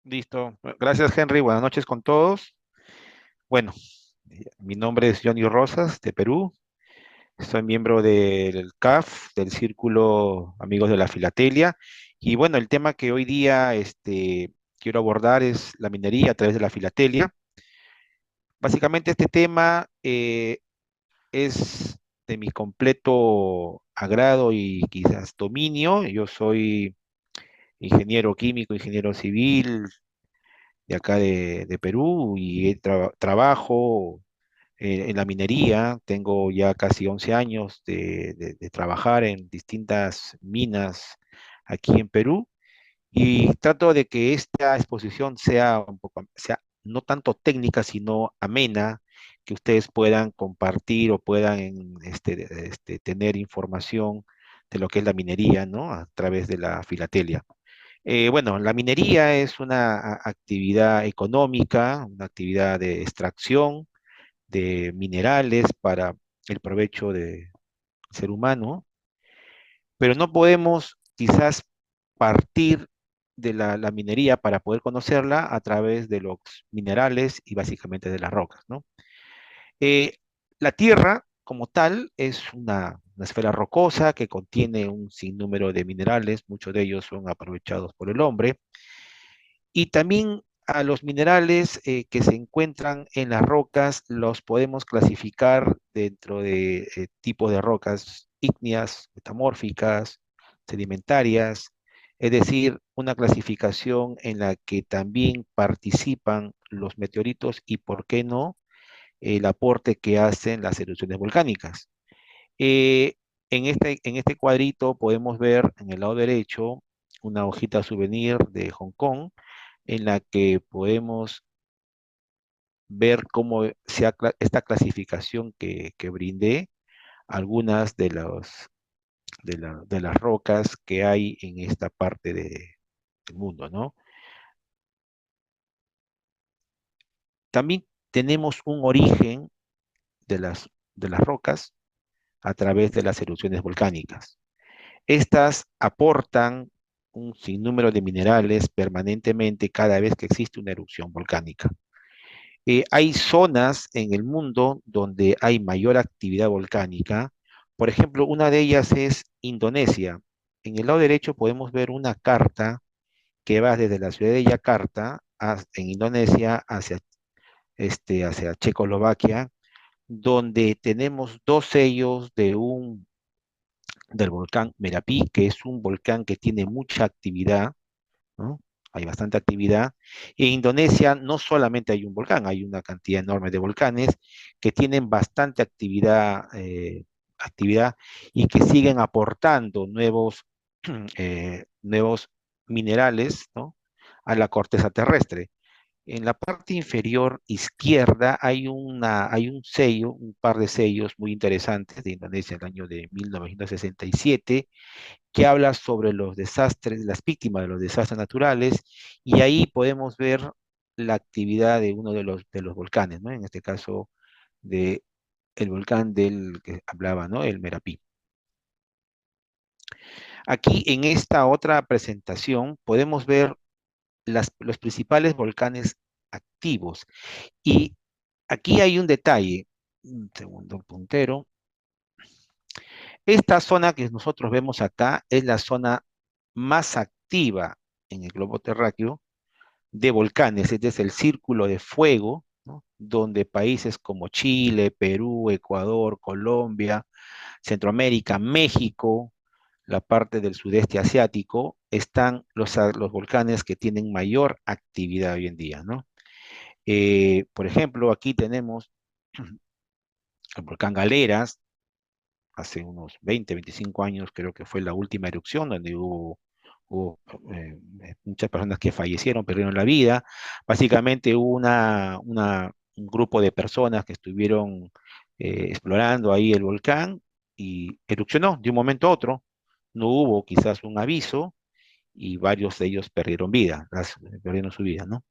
Listo. Gracias, Henry. Buenas noches con todos. Bueno, mi nombre es Johnny Rosas, de Perú. Soy miembro del CAF, del Círculo Amigos de la Filatelia. Y bueno, el tema que hoy día quiero abordar es la minería a través de la filatelia. Básicamente este tema es de mi completo agrado y quizás dominio. Yo soy ingeniero químico, ingeniero civil, de acá de Perú y trabajo en la minería. Tengo ya casi 11 años de trabajar en distintas minas aquí en Perú y trato de que esta exposición sea un poco, sea no tanto técnica, sino amena, que ustedes puedan compartir o puedan tener información de lo que es la minería, ¿no? A través de la filatelia. Bueno, la minería es una actividad económica, una actividad de extracción de minerales para el provecho del ser humano, pero no podemos quizás partir de la minería para poder conocerla a través de los minerales y básicamente de las rocas, ¿no? Eh, la Tierra, como tal, es una esfera rocosa que contiene un sinnúmero de minerales, muchos de ellos son aprovechados por el hombre. Y también a los minerales que se encuentran en las rocas los podemos clasificar dentro de tipos de rocas ígneas, metamórficas, sedimentarias, es decir, una clasificación en la que también participan los meteoritos y, ¿por qué no?, el aporte que hacen las erupciones volcánicas. Eh, en este cuadrito podemos ver en el lado derecho una hojita souvenir de Hong Kong en la que podemos ver cómo esta clasificación que brindé, algunas de las rocas que hay en esta parte del mundo, ¿no? También tenemos un origen de las rocas a través de las erupciones volcánicas. Estas aportan un sinnúmero de minerales permanentemente cada vez que existe una erupción volcánica. Hay zonas en el mundo donde hay mayor actividad volcánica. Por ejemplo, una de ellas es Indonesia. En el lado derecho podemos ver una carta que va desde la ciudad de Yakarta en Indonesia hacia Checoslovaquia, donde tenemos dos sellos del volcán Merapi, que es un volcán que tiene mucha actividad, ¿no? Hay bastante actividad. En Indonesia no solamente hay un volcán, hay una cantidad enorme de volcanes que tienen bastante actividad y que siguen aportando nuevos minerales, ¿no?, a la corteza terrestre. En la parte inferior izquierda hay un sello, un par de sellos muy interesantes de Indonesia del año de 1967 que habla sobre los desastres, las víctimas de los desastres naturales, y ahí podemos ver la actividad de uno de los volcanes, ¿no? En este caso, de el volcán del que hablaba, ¿no? El Merapi. Aquí en esta otra presentación podemos ver los principales volcanes activos. Y aquí hay un detalle, un segundo puntero. Esta zona que nosotros vemos acá es la zona más activa en el globo terráqueo de volcanes. Este es el círculo de fuego, ¿no?, donde países como Chile, Perú, Ecuador, Colombia, Centroamérica, México, la parte del sudeste asiático, están los volcanes que tienen mayor actividad hoy en día, ¿no? Por ejemplo, aquí tenemos el volcán Galeras, hace unos 20, 25 años creo que fue la última erupción donde hubo muchas personas que fallecieron, perdieron la vida. Básicamente hubo un grupo de personas que estuvieron explorando ahí el volcán y erupcionó de un momento a otro. No hubo quizás un aviso y varios de ellos perdieron su vida, ¿no?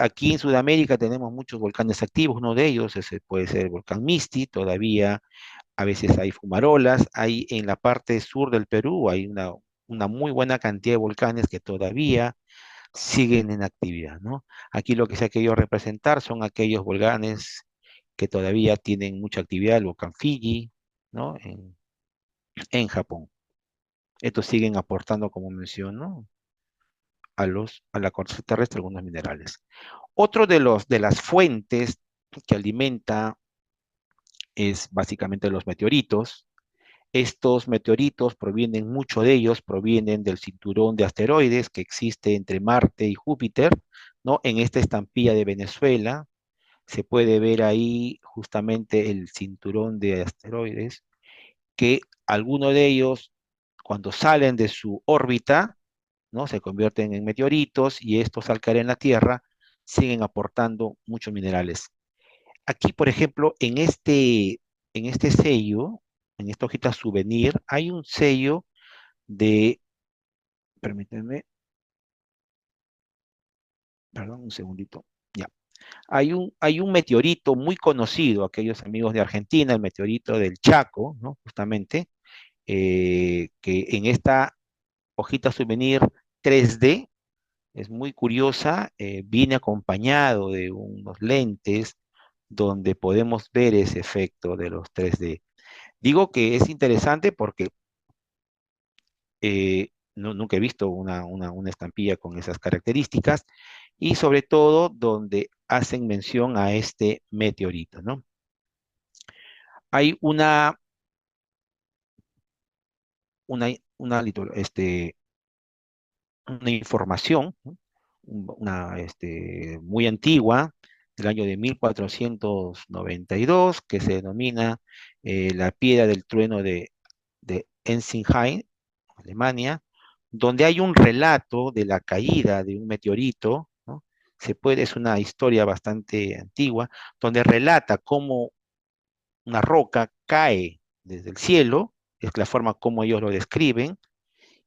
Aquí en Sudamérica tenemos muchos volcanes activos, uno de ellos puede ser el volcán Misti, todavía a veces hay fumarolas, hay en la parte sur del Perú, hay una muy buena cantidad de volcanes que todavía siguen en actividad, ¿no? Aquí lo que se ha querido representar son aquellos volcanes que todavía tienen mucha actividad, el volcán Fiji, ¿no? En Japón. Estos siguen aportando, como menciono, a la corteza terrestre algunos minerales. Otro de las fuentes que alimenta es básicamente los meteoritos. Estos meteoritos provienen, muchos de ellos provienen del cinturón de asteroides que existe entre Marte y Júpiter, ¿no? En esta estampilla de Venezuela se puede ver ahí justamente el cinturón de asteroides, que algunos de ellos, cuando salen de su órbita, ¿no? Se convierten en meteoritos y estos al caer en la Tierra siguen aportando muchos minerales. Aquí, por ejemplo, en este sello, en esta hojita souvenir, hay un sello de, permítanme, perdón, un segundito, ya. Hay un meteorito muy conocido, aquellos amigos de Argentina, el meteorito del Chaco, ¿no? Justamente, que en esta hojita souvenir 3D es muy curiosa, viene acompañado de unos lentes donde podemos ver ese efecto de los 3D. Digo que es interesante porque nunca he visto una estampilla con esas características y sobre todo donde hacen mención a este meteorito, ¿no? Hay una, una, una información, ¿no? Muy antigua, del año de 1492, que se denomina la piedra del trueno de Ensigheim, Alemania, donde hay un relato de la caída de un meteorito, ¿no? Es una historia bastante antigua, donde relata cómo una roca cae desde el cielo, es la forma como ellos lo describen,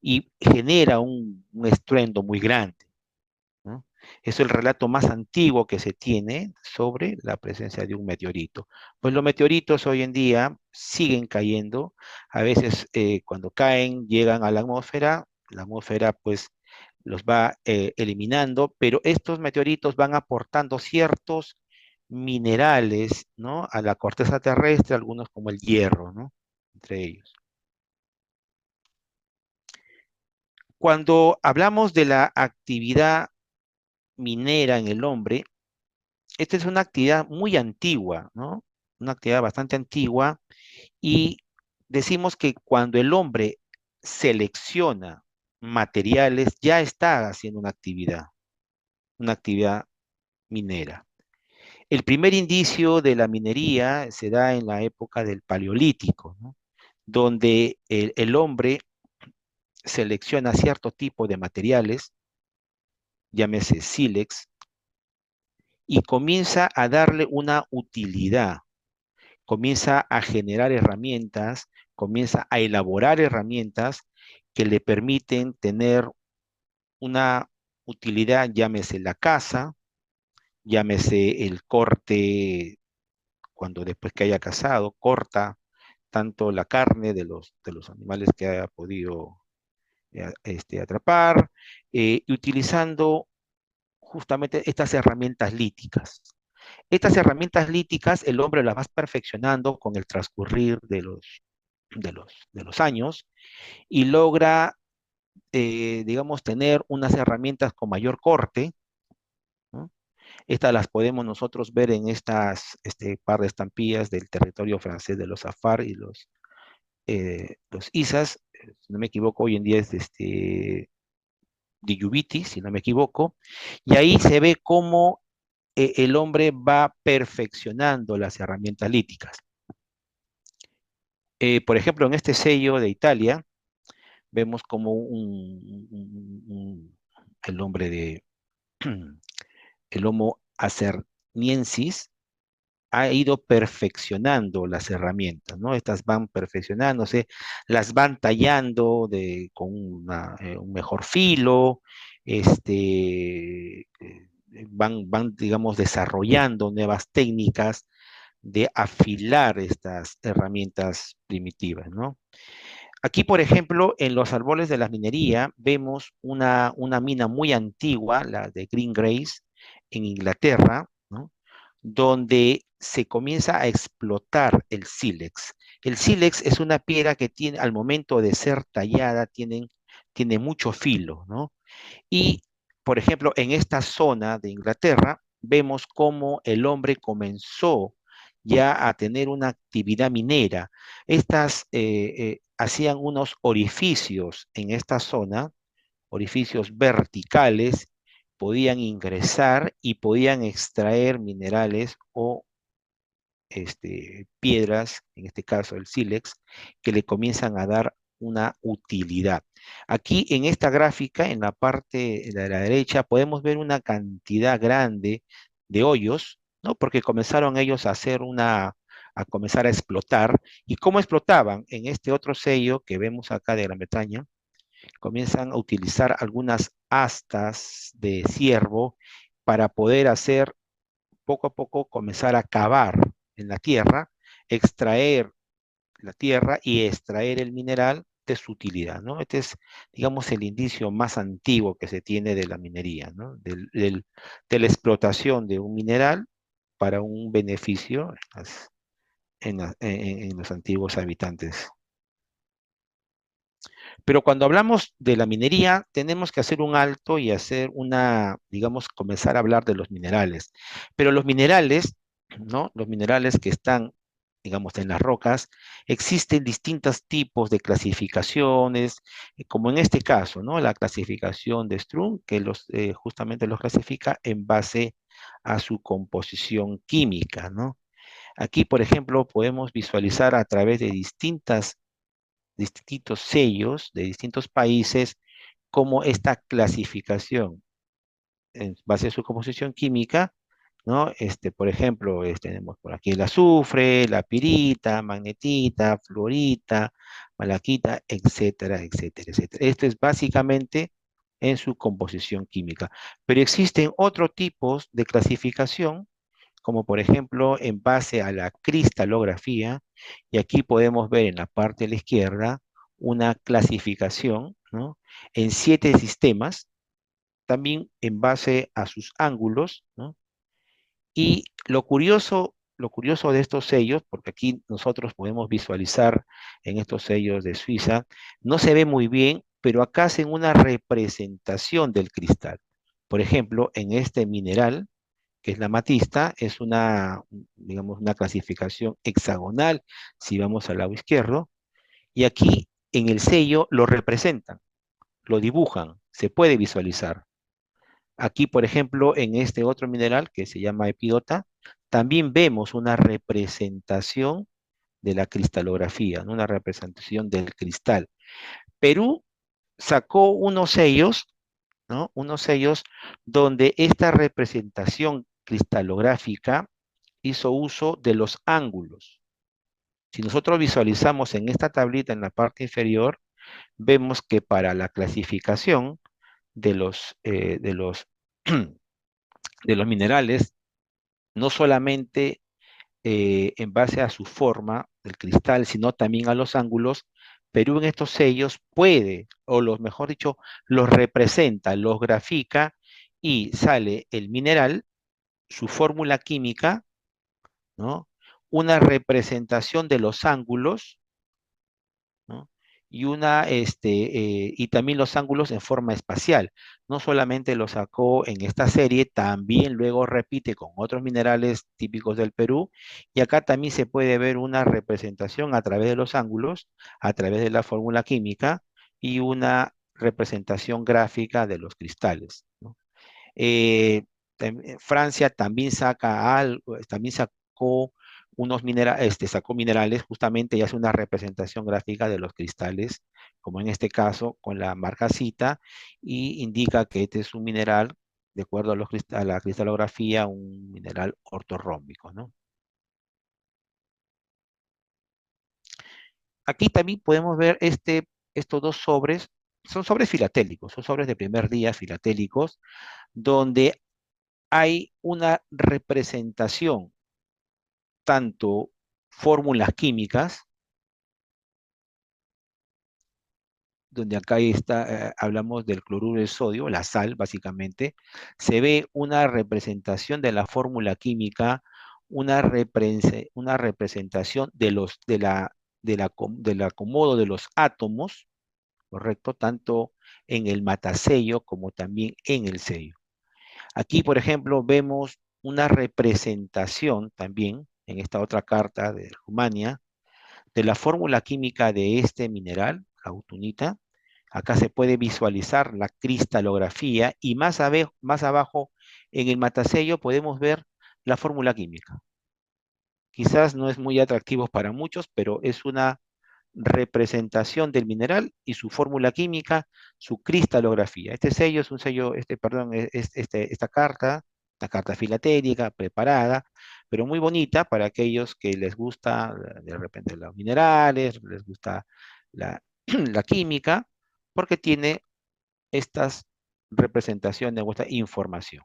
y genera un estruendo muy grande, ¿no? Es el relato más antiguo que se tiene sobre la presencia de un meteorito. Pues los meteoritos hoy en día siguen cayendo, a veces cuando caen llegan a la atmósfera pues los va eliminando, pero estos meteoritos van aportando ciertos minerales, ¿no? A la corteza terrestre, algunos como el hierro, ¿no? Entre ellos. Cuando hablamos de la actividad minera en el hombre, esta es una actividad muy antigua, ¿no? Una actividad bastante antigua y decimos que cuando el hombre selecciona materiales, ya está haciendo una actividad minera. El primer indicio de la minería se da en la época del Paleolítico, ¿no? Donde el hombre selecciona cierto tipo de materiales, llámese sílex, y comienza a darle una utilidad, comienza a generar herramientas, comienza a elaborar herramientas que le permiten tener una utilidad, llámese la caza, llámese el corte, cuando después que haya cazado, corta tanto la carne de los animales que haya podido atrapar, y utilizando justamente estas herramientas líticas. Estas herramientas líticas el hombre las va perfeccionando con el transcurrir de los años y logra, digamos, tener unas herramientas con mayor corte, ¿no? Estas las podemos nosotros ver en este par de estampillas del territorio francés de los Afar y los Isas, si no me equivoco, hoy en día es de Yubiti, si no me equivoco, y ahí se ve cómo el hombre va perfeccionando las herramientas líticas. Por ejemplo, en este sello de Italia, vemos como el hombre de el Homo acerniensis ha ido perfeccionando las herramientas, ¿no? Estas van perfeccionándose, las van tallando con un mejor filo, van, digamos, desarrollando nuevas técnicas de afilar estas herramientas primitivas, ¿no? Aquí, por ejemplo, en los árboles de la minería, vemos una mina muy antigua, la de Green Grace, en Inglaterra, ¿no? Donde se comienza a explotar el sílex. El sílex es una piedra que tiene, al momento de ser tallada, tiene mucho filo, ¿no? Y, por ejemplo, en esta zona de Inglaterra, vemos cómo el hombre comenzó ya a tener una actividad minera. Estas hacían unos orificios en esta zona, orificios verticales, podían ingresar y podían extraer minerales o piedras, en este caso el sílex, que le comienzan a dar una utilidad. Aquí en esta gráfica, en la parte de la derecha, podemos ver una cantidad grande de hoyos, ¿no? Porque comenzaron ellos a a comenzar a explotar. ¿Y cómo explotaban? En este otro sello que vemos acá de Gran Bretaña, comienzan a utilizar algunas astas de ciervo para poder hacer poco a poco comenzar a cavar en la tierra, extraer la tierra y extraer el mineral de su utilidad, ¿no? Este es, digamos, el indicio más antiguo que se tiene de la minería, ¿no? De la explotación de un mineral para un beneficio en los antiguos habitantes. Pero cuando hablamos de la minería, tenemos que hacer un alto y hacer digamos, comenzar a hablar de los minerales. Pero los minerales, ¿no? Los minerales que están, digamos, en las rocas, existen distintos tipos de clasificaciones, como en este caso, ¿no? La clasificación de Strunk, que justamente los clasifica en base a su composición química, ¿no? Aquí, por ejemplo, podemos visualizar a través de distintos sellos de distintos países, como esta clasificación en base a su composición química, ¿no? Por ejemplo, tenemos por aquí el azufre, la pirita, magnetita, fluorita, malaquita, etcétera, etcétera, etcétera. Esto es básicamente en su composición química. Pero existen otros tipos de clasificación, como por ejemplo en base a la cristalografía, y aquí podemos ver en la parte de la izquierda una clasificación, ¿no? En 7 sistemas, también en base a sus ángulos, ¿no? Y lo curioso de estos sellos, porque aquí nosotros podemos visualizar en estos sellos de Suiza, no se ve muy bien, pero acá hacen una representación del cristal. Por ejemplo, en este mineral, que es la matista, es digamos, una clasificación hexagonal, si vamos al lado izquierdo, y aquí en el sello lo representan, lo dibujan, se puede visualizar. Aquí, por ejemplo, en este otro mineral que se llama epidota, también vemos una representación de la cristalografía, ¿no? Una representación del cristal. Perú sacó unos sellos, ¿no? Unos sellos donde esta representación cristalográfica hizo uso de los ángulos. Si nosotros visualizamos en esta tablita en la parte inferior, vemos que para la clasificación de de los minerales, no solamente en base a su forma del cristal, sino también a los ángulos, Perú en estos sellos puede, o los, mejor dicho, los representa, los grafica y sale el mineral, su fórmula química, ¿no? Una representación de los ángulos, ¿no? Y también los ángulos en forma espacial. No solamente lo sacó en esta serie, también luego repite con otros minerales típicos del Perú. Y acá también se puede ver una representación a través de los ángulos, a través de la fórmula química y una representación gráfica de los cristales, ¿no? Francia también saca algo, también sacó sacó minerales justamente y hace una representación gráfica de los cristales, como en este caso con la marca Cita, y indica que este es un mineral, de acuerdo a, a la cristalografía, un mineral ortorrómbico, ¿no? Aquí también podemos ver estos dos sobres, son sobres filatélicos, son sobres de primer día filatélicos, donde hay una representación, tanto fórmulas químicas, donde acá está, hablamos del cloruro de sodio, la sal, básicamente, se ve una representación de la fórmula química, una representación del acomodo de los átomos, ¿correcto? Tanto en el matasello como también en el sello. Aquí, por ejemplo, vemos una representación también en esta otra carta de Rumania de la fórmula química de este mineral, la autunita. Acá se puede visualizar la cristalografía y más abajo en el matasello podemos ver la fórmula química. Quizás no es muy atractivo para muchos, pero es una representación del mineral y su fórmula química, su cristalografía. Este sello es un sello, perdón, esta carta filatélica preparada, pero muy bonita para aquellos que les gusta de repente los minerales, les gusta la, la química, porque tiene estas representaciones o esta información.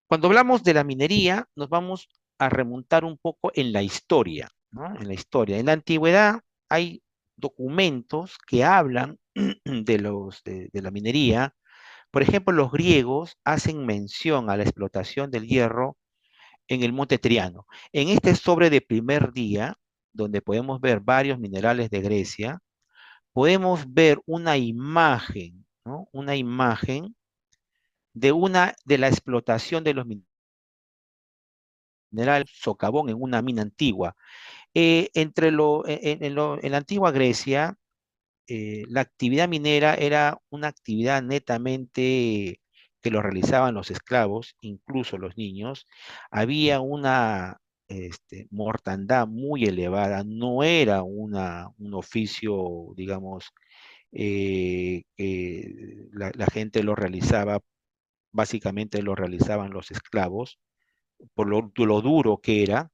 Cuando hablamos de la minería, nos vamos a remontar un poco en la historia, ¿no? En la historia. En la antigüedad hay documentos que hablan de la minería. Por ejemplo, los griegos hacen mención a la explotación del hierro en el monte Triano. En este sobre de primer día, donde podemos ver varios minerales de Grecia, podemos ver una imagen, ¿no? Una imagen de la explotación de los mineral socavón en una mina antigua. En la antigua Grecia, la actividad minera era una actividad netamente que lo realizaban los esclavos, incluso los niños. Había una mortandad muy elevada, no era un oficio, digamos, que la gente lo realizaba, básicamente lo realizaban los esclavos, por lo duro que era,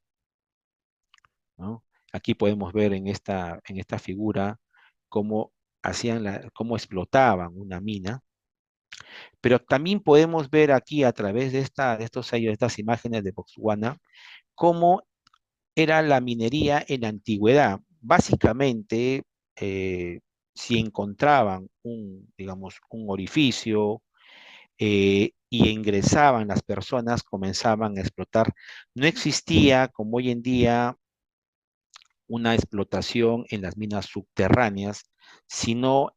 ¿no? Aquí podemos ver en esta figura cómo cómo explotaban una mina, pero también podemos ver aquí a través de estos sellos, de estas imágenes de Botswana, cómo era la minería en la antigüedad. Básicamente, si encontraban digamos, un orificio y ingresaban las personas, comenzaban a explotar. No existía, como hoy en día, una explotación en las minas subterráneas, sino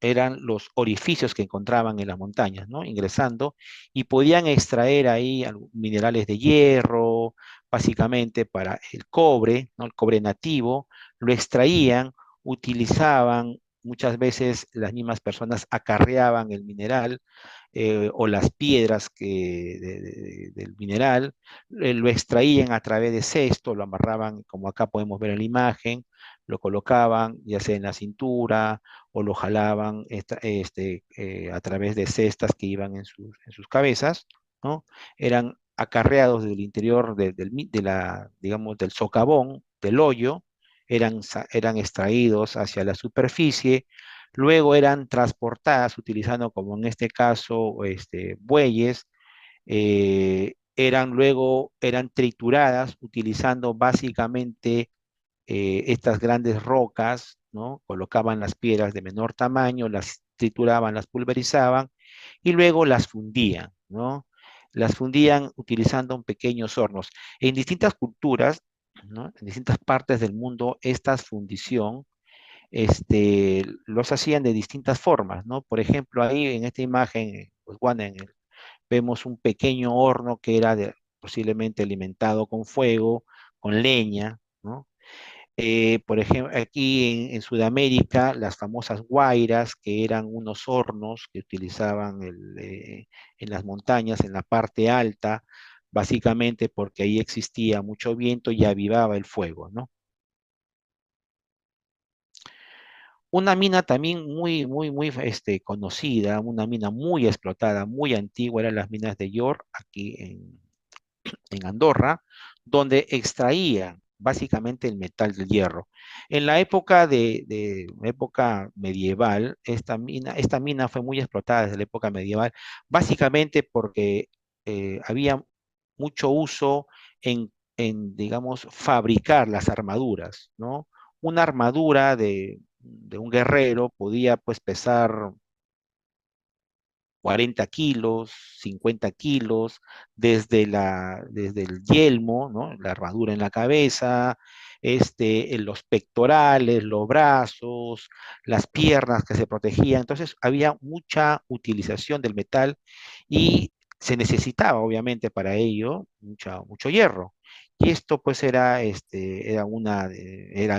eran los orificios que encontraban en las montañas, ¿no? Ingresando y podían extraer ahí minerales de hierro, básicamente para el cobre, ¿no? El cobre nativo, lo extraían, utilizaban, muchas veces las mismas personas acarreaban el mineral o las piedras del mineral, lo extraían a través de cesto, lo amarraban, como acá podemos ver en la imagen, lo colocaban ya sea en la cintura o lo jalaban a través de cestas que iban en sus cabezas, ¿no? Eran acarreados del interior digamos, del socavón, del hoyo, eran extraídos hacia la superficie. Luego eran transportadas utilizando, como en este caso, bueyes. Luego eran trituradas utilizando básicamente estas grandes rocas, ¿no? Colocaban las piedras de menor tamaño, las trituraban, las pulverizaban y luego las fundían, ¿no? Las fundían utilizando pequeños hornos. En distintas culturas, ¿no? En distintas partes del mundo, esta fundición los hacían de distintas formas, ¿no? Por ejemplo, ahí en esta imagen, pues, Juan, vemos un pequeño horno que era posiblemente alimentado con fuego, con leña, ¿no? Por ejemplo, aquí en Sudamérica, las famosas guairas, que eran unos hornos que utilizaban en las montañas, en la parte alta, básicamente porque ahí existía mucho viento y avivaba el fuego, ¿no? Una mina también muy, muy, muy conocida, una mina muy explotada, muy antigua, eran las minas de York, aquí en Andorra, donde extraían básicamente el metal del hierro. En la época medieval, esta mina fue muy explotada desde la época medieval, básicamente porque había mucho uso digamos, fabricar las armaduras, ¿no? una armadura de un guerrero podía pues pesar 40 kilos, 50 kilos, desde el yelmo, ¿no? La armadura en la cabeza, en los pectorales, los brazos, las piernas que se protegían. Entonces había mucha utilización del metal y se necesitaba, obviamente, para ello mucho hierro. Y esto pues eran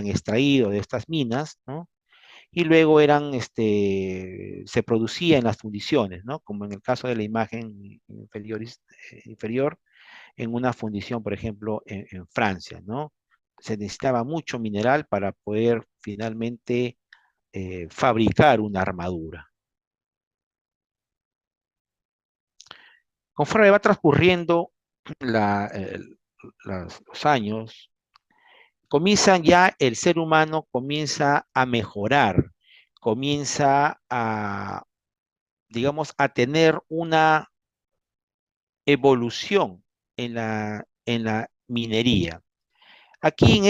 extraídos de estas minas, ¿no? Y luego se producía en las fundiciones, ¿no? Como en el caso de la imagen inferior, en una fundición, por ejemplo, en Francia, ¿no? Se necesitaba mucho mineral para poder finalmente fabricar una armadura. Conforme va transcurriendo la- el- los años, el ser humano comienza a mejorar, comienza digamos, a tener una evolución en la minería. Aquí en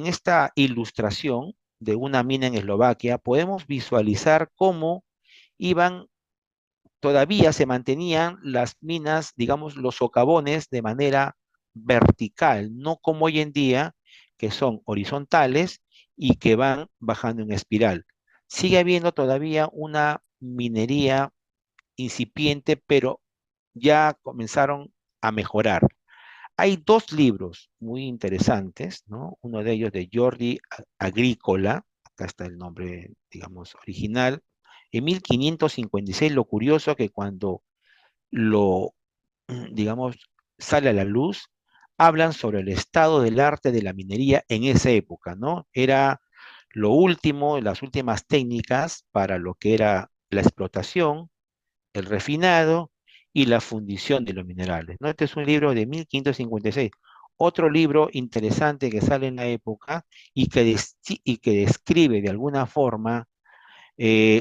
esta ilustración de una mina en Eslovaquia, podemos visualizar cómo iban, todavía se mantenían las minas, digamos, los socavones de manera vertical, no como hoy en día, que son horizontales y que van bajando en espiral. Sigue habiendo todavía una minería incipiente, pero ya comenzaron a mejorar. Hay dos libros muy interesantes, ¿no? Uno de ellos de Jordi Agrícola, acá está el nombre, digamos, original. En 1556, lo curioso que cuando lo, digamos, sale a la luz, hablan sobre el estado del arte de la minería en esa época, ¿no? Era lo último, las últimas técnicas para lo que era la explotación, el refinado y la fundición de los minerales, ¿no? Este es un libro de 1556. Otro libro interesante que sale en la época y que describe de alguna forma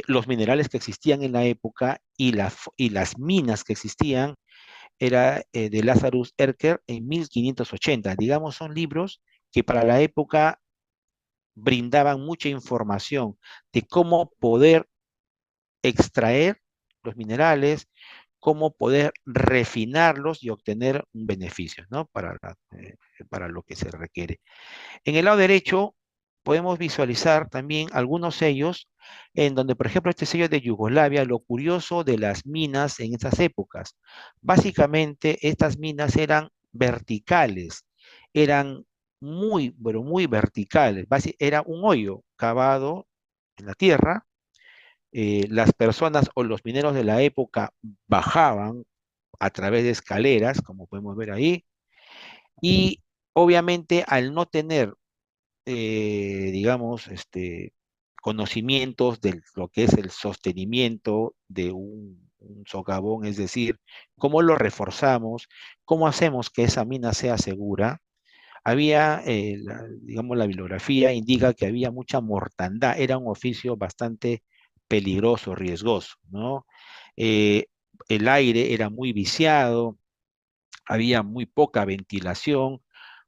los minerales que existían en la época y las minas que existían era de Lazarus Erker en 1580. Digamos, son libros que para la época brindaban mucha información de cómo poder extraer los minerales, cómo poder refinarlos y obtener un beneficio, ¿no? Para lo que se requiere. En el lado derecho podemos visualizar también algunos sellos en donde, por ejemplo, este sello de Yugoslavia, lo curioso de las minas en esas épocas. Básicamente, estas minas eran verticales, eran muy, pero muy verticales. Era un hoyo cavado en la tierra. Las personas o los mineros de la época bajaban a través de escaleras, como podemos ver ahí, y obviamente al no tener, digamos, conocimientos de lo que es el sostenimiento de un socavón, es decir, cómo lo reforzamos, cómo hacemos que esa mina sea segura. Digamos, la bibliografía indica que había mucha mortandad, era un oficio bastante peligroso, riesgoso, ¿no? Eh, el aire era muy viciado, había muy poca ventilación,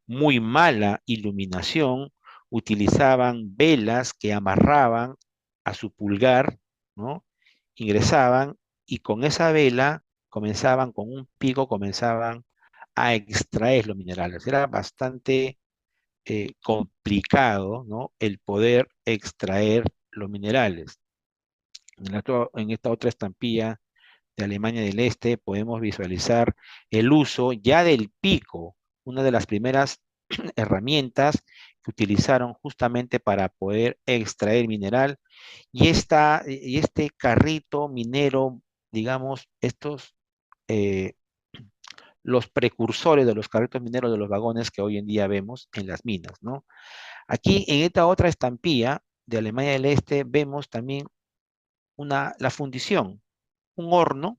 muy mala iluminación, utilizaban velas que amarraban a su pulgar, ¿no? Ingresaban y con esa vela con un pico, comenzaban a extraer los minerales. Era bastante complicado, ¿no? El poder extraer los minerales. En esta otra estampilla de Alemania del Este podemos visualizar el uso ya del pico, una de las primeras herramientas que utilizaron justamente para poder extraer mineral. Y este carrito minero, digamos, eh, los precursores de los carritos mineros de los vagones que hoy en día vemos en las minas, ¿no? Aquí en esta otra estampilla de Alemania del Este vemos también la fundición, un horno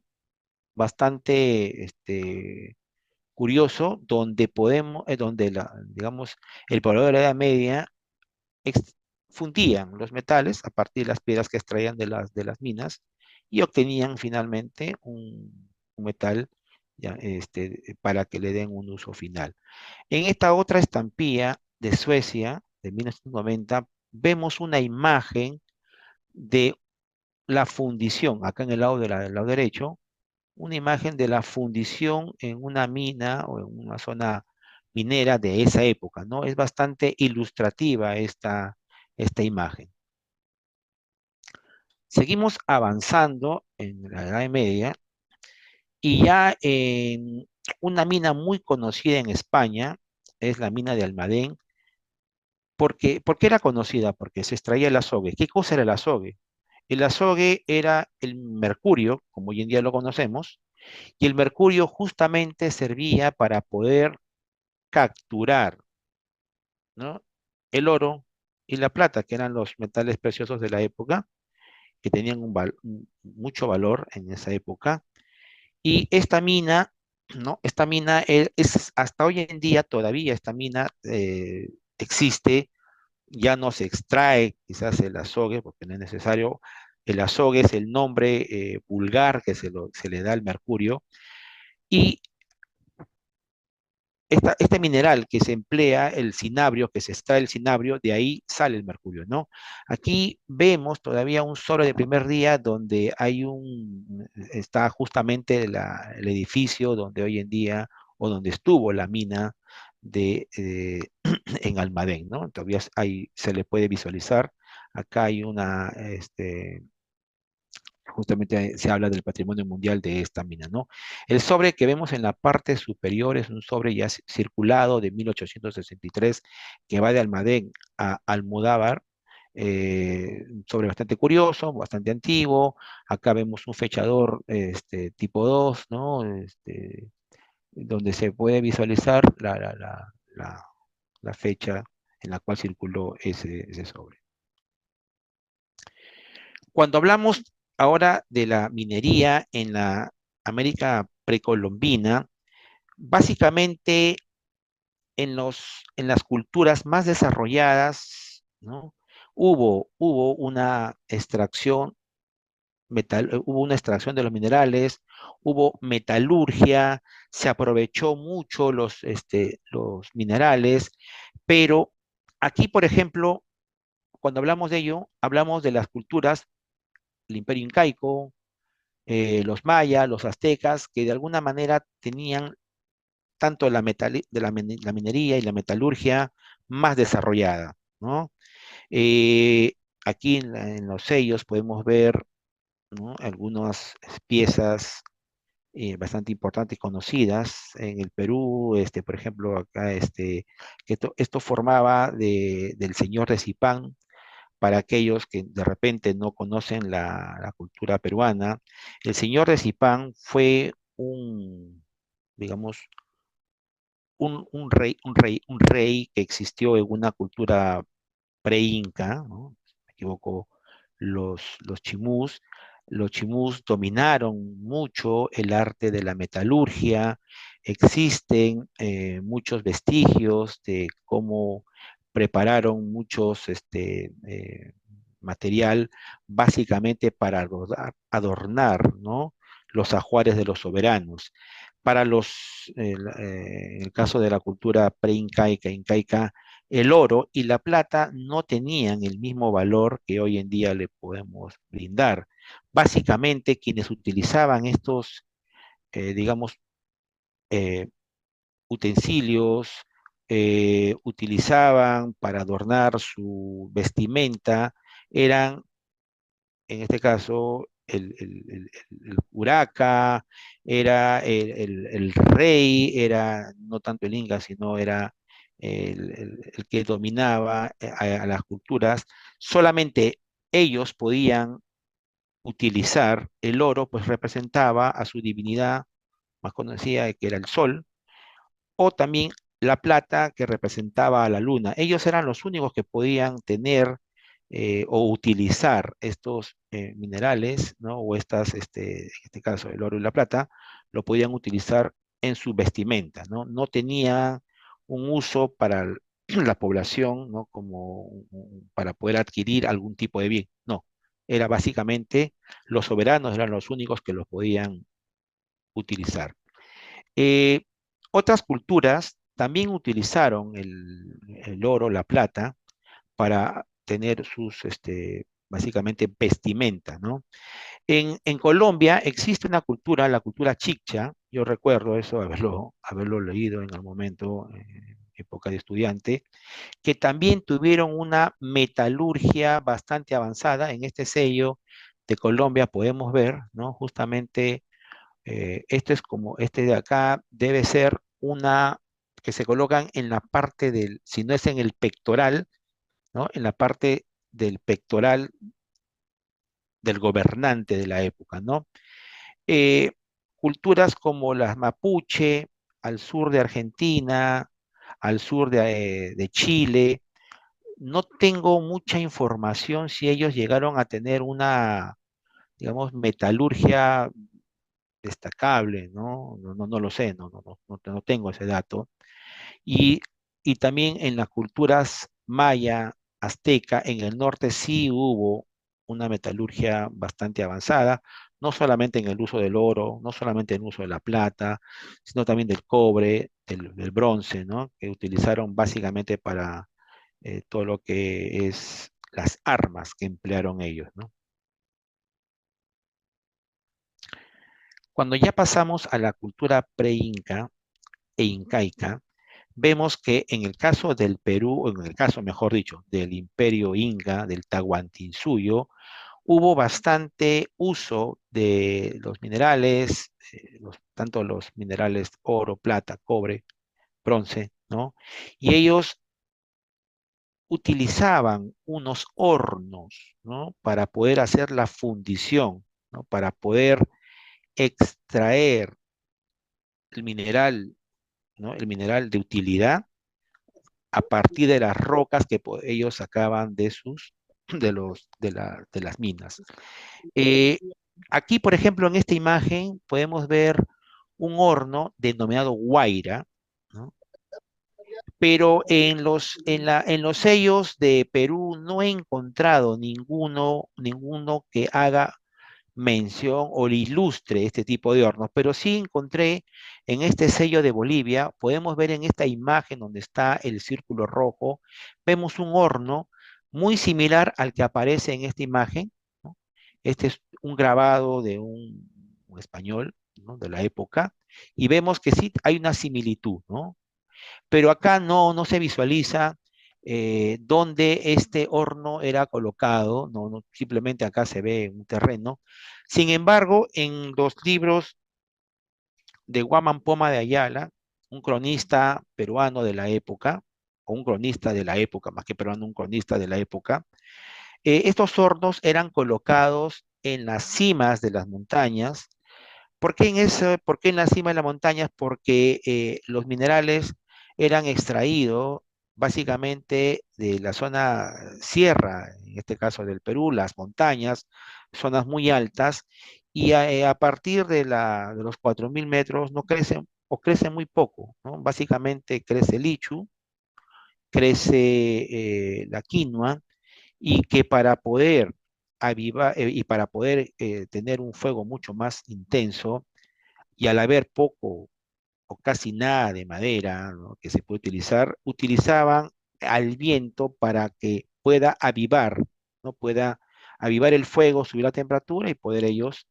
bastante curioso donde digamos, el poblador de la Edad Media ex- fundían los metales a partir de las piedras que extraían de las minas y obtenían finalmente un metal ya, para que le den un uso final. En esta otra estampilla de Suecia, de 1990, vemos una imagen de la fundición, acá en el lado, del lado derecho, una imagen de la fundición en una mina o en una zona minera de esa época, ¿no? Es bastante ilustrativa esta imagen. Seguimos avanzando en la Edad Media y ya en una mina muy conocida en España, es la mina de Almadén. ¿Por qué era conocida? Porque se extraía el azogue. ¿Qué cosa era el azogue? El azogue era el mercurio, como hoy en día lo conocemos, y el mercurio justamente servía para poder capturar, ¿no? El oro y la plata, que eran los metales preciosos de la época, que tenían mucho valor en esa época. Y esta mina, ¿no? Esta mina hasta hoy en día todavía esta mina existe, ya no se extrae quizás el azogue, porque no es necesario. El azogue es el nombre vulgar que se le da al mercurio. Y este mineral que se emplea, el cinabrio, que se extrae el cinabrio, de ahí sale el mercurio, ¿no? Aquí vemos todavía un sobre de primer día donde está justamente el edificio donde hoy en día, o donde estuvo la mina en Almadén, ¿no? Todavía se le puede visualizar. Acá hay justamente se habla del patrimonio mundial de esta mina, ¿no? El sobre que vemos en la parte superior es un sobre ya circulado de 1863 que va de Almadén a Almodávar, un sobre bastante curioso, bastante antiguo. Acá vemos un fechador tipo 2, ¿no? Donde se puede visualizar la fecha en la cual circuló ese sobre. Cuando hablamos ahora de la minería en la América precolombina, básicamente en las culturas más desarrolladas, ¿no? Hubo una extracción, hubo una extracción de los minerales, hubo metalurgia, se aprovechó mucho los minerales, pero aquí, por ejemplo, cuando hablamos de ello, hablamos de las culturas, el Imperio Incaico, los mayas, los aztecas, que de alguna manera tenían tanto la minería y la metalurgia más desarrollada, ¿no? Eh, Aquí en los sellos podemos ver, ¿no? Algunas piezas bastante importantes y conocidas en el Perú, por ejemplo, acá, que esto formaba del señor de Zipán. Para aquellos que de repente no conocen la cultura peruana, el señor de Zipán fue digamos, un rey que existió en una cultura pre-inca, ¿no? Si no me equivoco, los chimús. Los chimús dominaron mucho el arte de la metalurgia. Existen muchos vestigios de cómo prepararon muchos material básicamente para adornar, ¿no? Los ajuares de los soberanos. Para en el caso de la cultura pre-incaica, incaica, el oro y la plata no tenían el mismo valor que hoy en día le podemos brindar. Básicamente, quienes utilizaban estos, digamos, eh, utensilios, utilizaban para adornar su vestimenta, eran, en este caso, el curaca, era el rey, era no tanto el inca, sino era el que dominaba a las culturas. Solamente ellos podían utilizar el oro, pues representaba a su divinidad más conocida, que era el sol, o también la plata que representaba a la luna. Ellos eran los únicos que podían tener o utilizar estos minerales, ¿no? O en este caso, el oro y la plata, lo podían utilizar en su vestimenta, ¿no? No tenía un uso para la población, ¿no? Como para poder adquirir algún tipo de bien, no. Era básicamente los soberanos eran los únicos que los podían utilizar. Eh, Otras culturas también utilizaron el oro, la plata, para tener sus, básicamente, vestimenta, ¿no? En Colombia existe una cultura, la cultura chicha, yo recuerdo eso, haberlo leído en el momento, época de estudiante, que también tuvieron una metalurgia bastante avanzada. En este sello de Colombia podemos ver, ¿no? Justamente, esto es como, este de acá debe ser una que se colocan en la parte del, si no es en el pectoral, ¿no? En la parte del pectoral del gobernante de la época, ¿no? Eh, Culturas como las mapuche, al sur de Argentina, al sur de Chile, no tengo mucha información si ellos llegaron a tener una, digamos, metalurgia destacable, ¿no? No lo sé, no tengo ese dato. Y, y también en las culturas maya, azteca, en el norte sí hubo una metalurgia bastante avanzada, no solamente en el uso del oro, no solamente en el uso de la plata, sino también del cobre, del bronce, ¿no? Que utilizaron básicamente para todo lo que es las armas que emplearon ellos, ¿no? Cuando ya pasamos a la cultura pre-inca e incaica, vemos que en el caso del Perú, o en el caso, mejor dicho, del Imperio Inca, del Tahuantinsuyo, hubo bastante uso de los minerales, tanto los minerales oro, plata, cobre, bronce, ¿no? Y ellos utilizaban unos hornos, ¿no? Para poder hacer la fundición, ¿no? Para poder extraer el mineral, ¿no? El mineral de utilidad a partir de las rocas que ellos sacaban de de las minas. Eh, Aquí, por ejemplo, en esta imagen podemos ver un horno denominado Guaira, ¿no? Pero en los sellos de Perú no he encontrado ninguno que haga mención o le ilustre este tipo de hornos, pero sí encontré en este sello de Bolivia, podemos ver en esta imagen donde está el círculo rojo, vemos un horno muy similar al que aparece en esta imagen, ¿no? Este es un grabado de un español, ¿no? De la época, y vemos que sí hay una similitud, ¿no? Pero acá no se visualiza dónde este horno era colocado, simplemente acá se ve un terreno. Sin embargo, en los libros de Guaman Poma de Ayala, un cronista peruano de la época, o un cronista de la época, más que peruano, un cronista de la época, estos hornos eran colocados en las cimas de las montañas. ¿Por qué en la cima de las montañas? Porque los minerales eran extraídos básicamente de la zona sierra, en este caso del Perú, las montañas, zonas muy altas, y a partir de los 4.000 metros no crecen o crecen muy poco, ¿no? Básicamente crece el ichu, crece la quinoa, y que para poder avivar y para poder tener un fuego mucho más intenso, y al haber poco o casi nada de madera, ¿no? Que se puede utilizar, utilizaban al viento para que pueda avivar, ¿no? Pueda avivar el fuego, subir la temperatura y poder ellos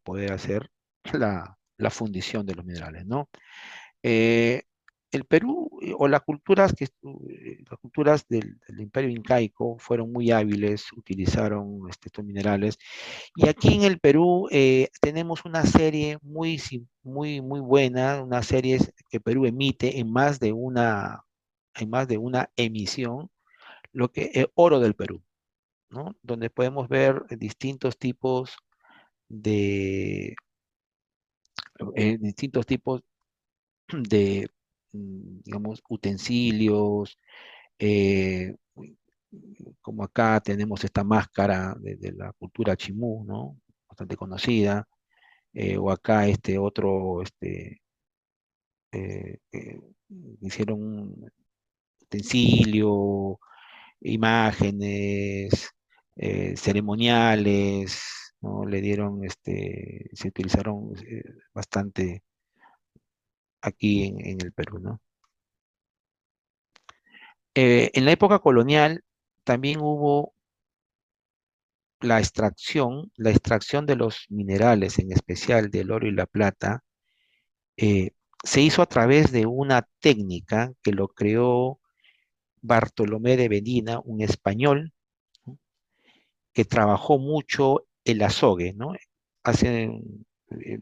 poder hacer la fundición de los minerales, ¿no? Eh, el Perú o las culturas del Imperio Incaico fueron muy hábiles, utilizaron estos minerales, y aquí en el Perú tenemos una serie muy buena, una serie que Perú emite en más de una emisión, lo que es Oro del Perú, ¿no? Donde podemos ver distintos tipos de, distintos tipos de, digamos, utensilios, eh, como acá tenemos esta máscara de la cultura chimú, ¿no? Bastante conocida, o acá este otro, hicieron un utensilio, imágenes, ceremoniales, ¿no? Le dieron, se utilizaron bastante aquí en el Perú, ¿no? En la época colonial también hubo la extracción de los minerales, en especial del oro y la plata, eh, se hizo a través de una técnica que lo creó Bartolomé de Medina, un español, ¿no? Que trabajó mucho el azogue, ¿no?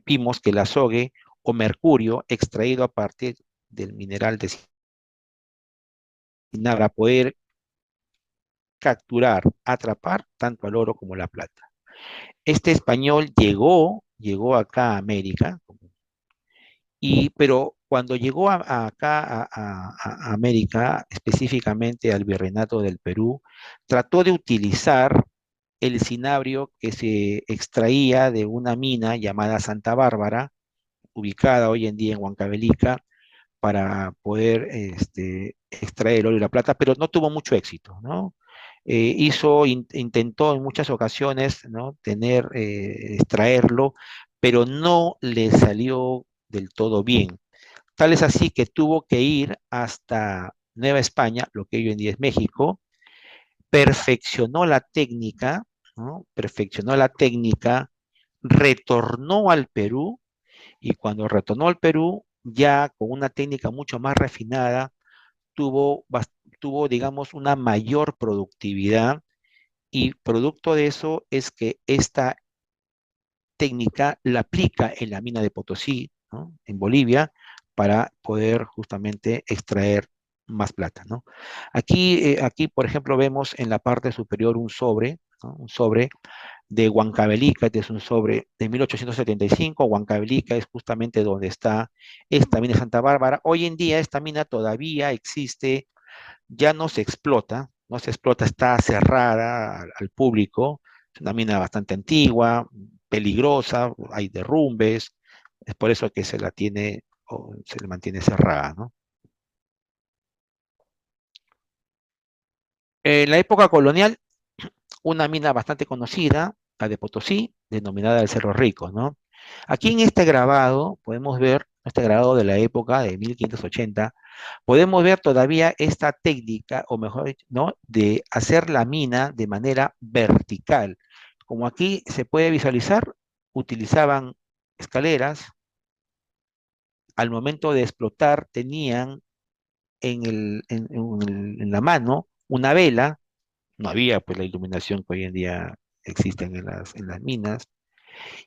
Vimos que el azogue o mercurio extraído a partir del mineral de Sinar para poder capturar, atrapar tanto al oro como la plata. Este español llegó acá a América, pero cuando llegó acá a América, específicamente al Virreinato del Perú, trató de utilizar el cinabrio que se extraía de una mina llamada Santa Bárbara, ubicada hoy en día en Huancavelica, para poder extraer el oro y la plata, pero no tuvo mucho éxito, ¿no? Intentó en muchas ocasiones, ¿no? Extraerlo, pero no le salió del todo bien. Tal es así que tuvo que ir hasta Nueva España, lo que hoy en día es México, perfeccionó la técnica, ¿no? Perfeccionó la técnica, retornó al Perú y cuando retornó al Perú, ya con una técnica mucho más refinada, tuvo, tuvo, digamos, una mayor productividad y producto de eso es que esta técnica la aplica en la mina de Potosí, ¿no? En Bolivia, para poder justamente extraer más plata, ¿no? Aquí, por ejemplo, vemos en la parte superior un sobre, ¿no? Un sobre de Huancavelica, este es un sobre de 1875. Huancavelica es justamente donde está esta mina de Santa Bárbara. Hoy en día esta mina todavía existe, ya no se explota, no se explota, está cerrada al público, es una mina bastante antigua, peligrosa, hay derrumbes, es por eso que se la tiene o se le mantiene cerrada, ¿no? En la época colonial, una mina bastante conocida, la de Potosí, denominada el Cerro Rico, ¿no? Aquí en este grabado podemos ver, este grabado de la época de 1580, podemos ver todavía esta técnica, o mejor dicho, ¿no? De hacer la mina de manera vertical. Como aquí se puede visualizar, utilizaban escaleras, al momento de explotar tenían en la mano una vela, no había pues la iluminación que hoy en día existen en las minas,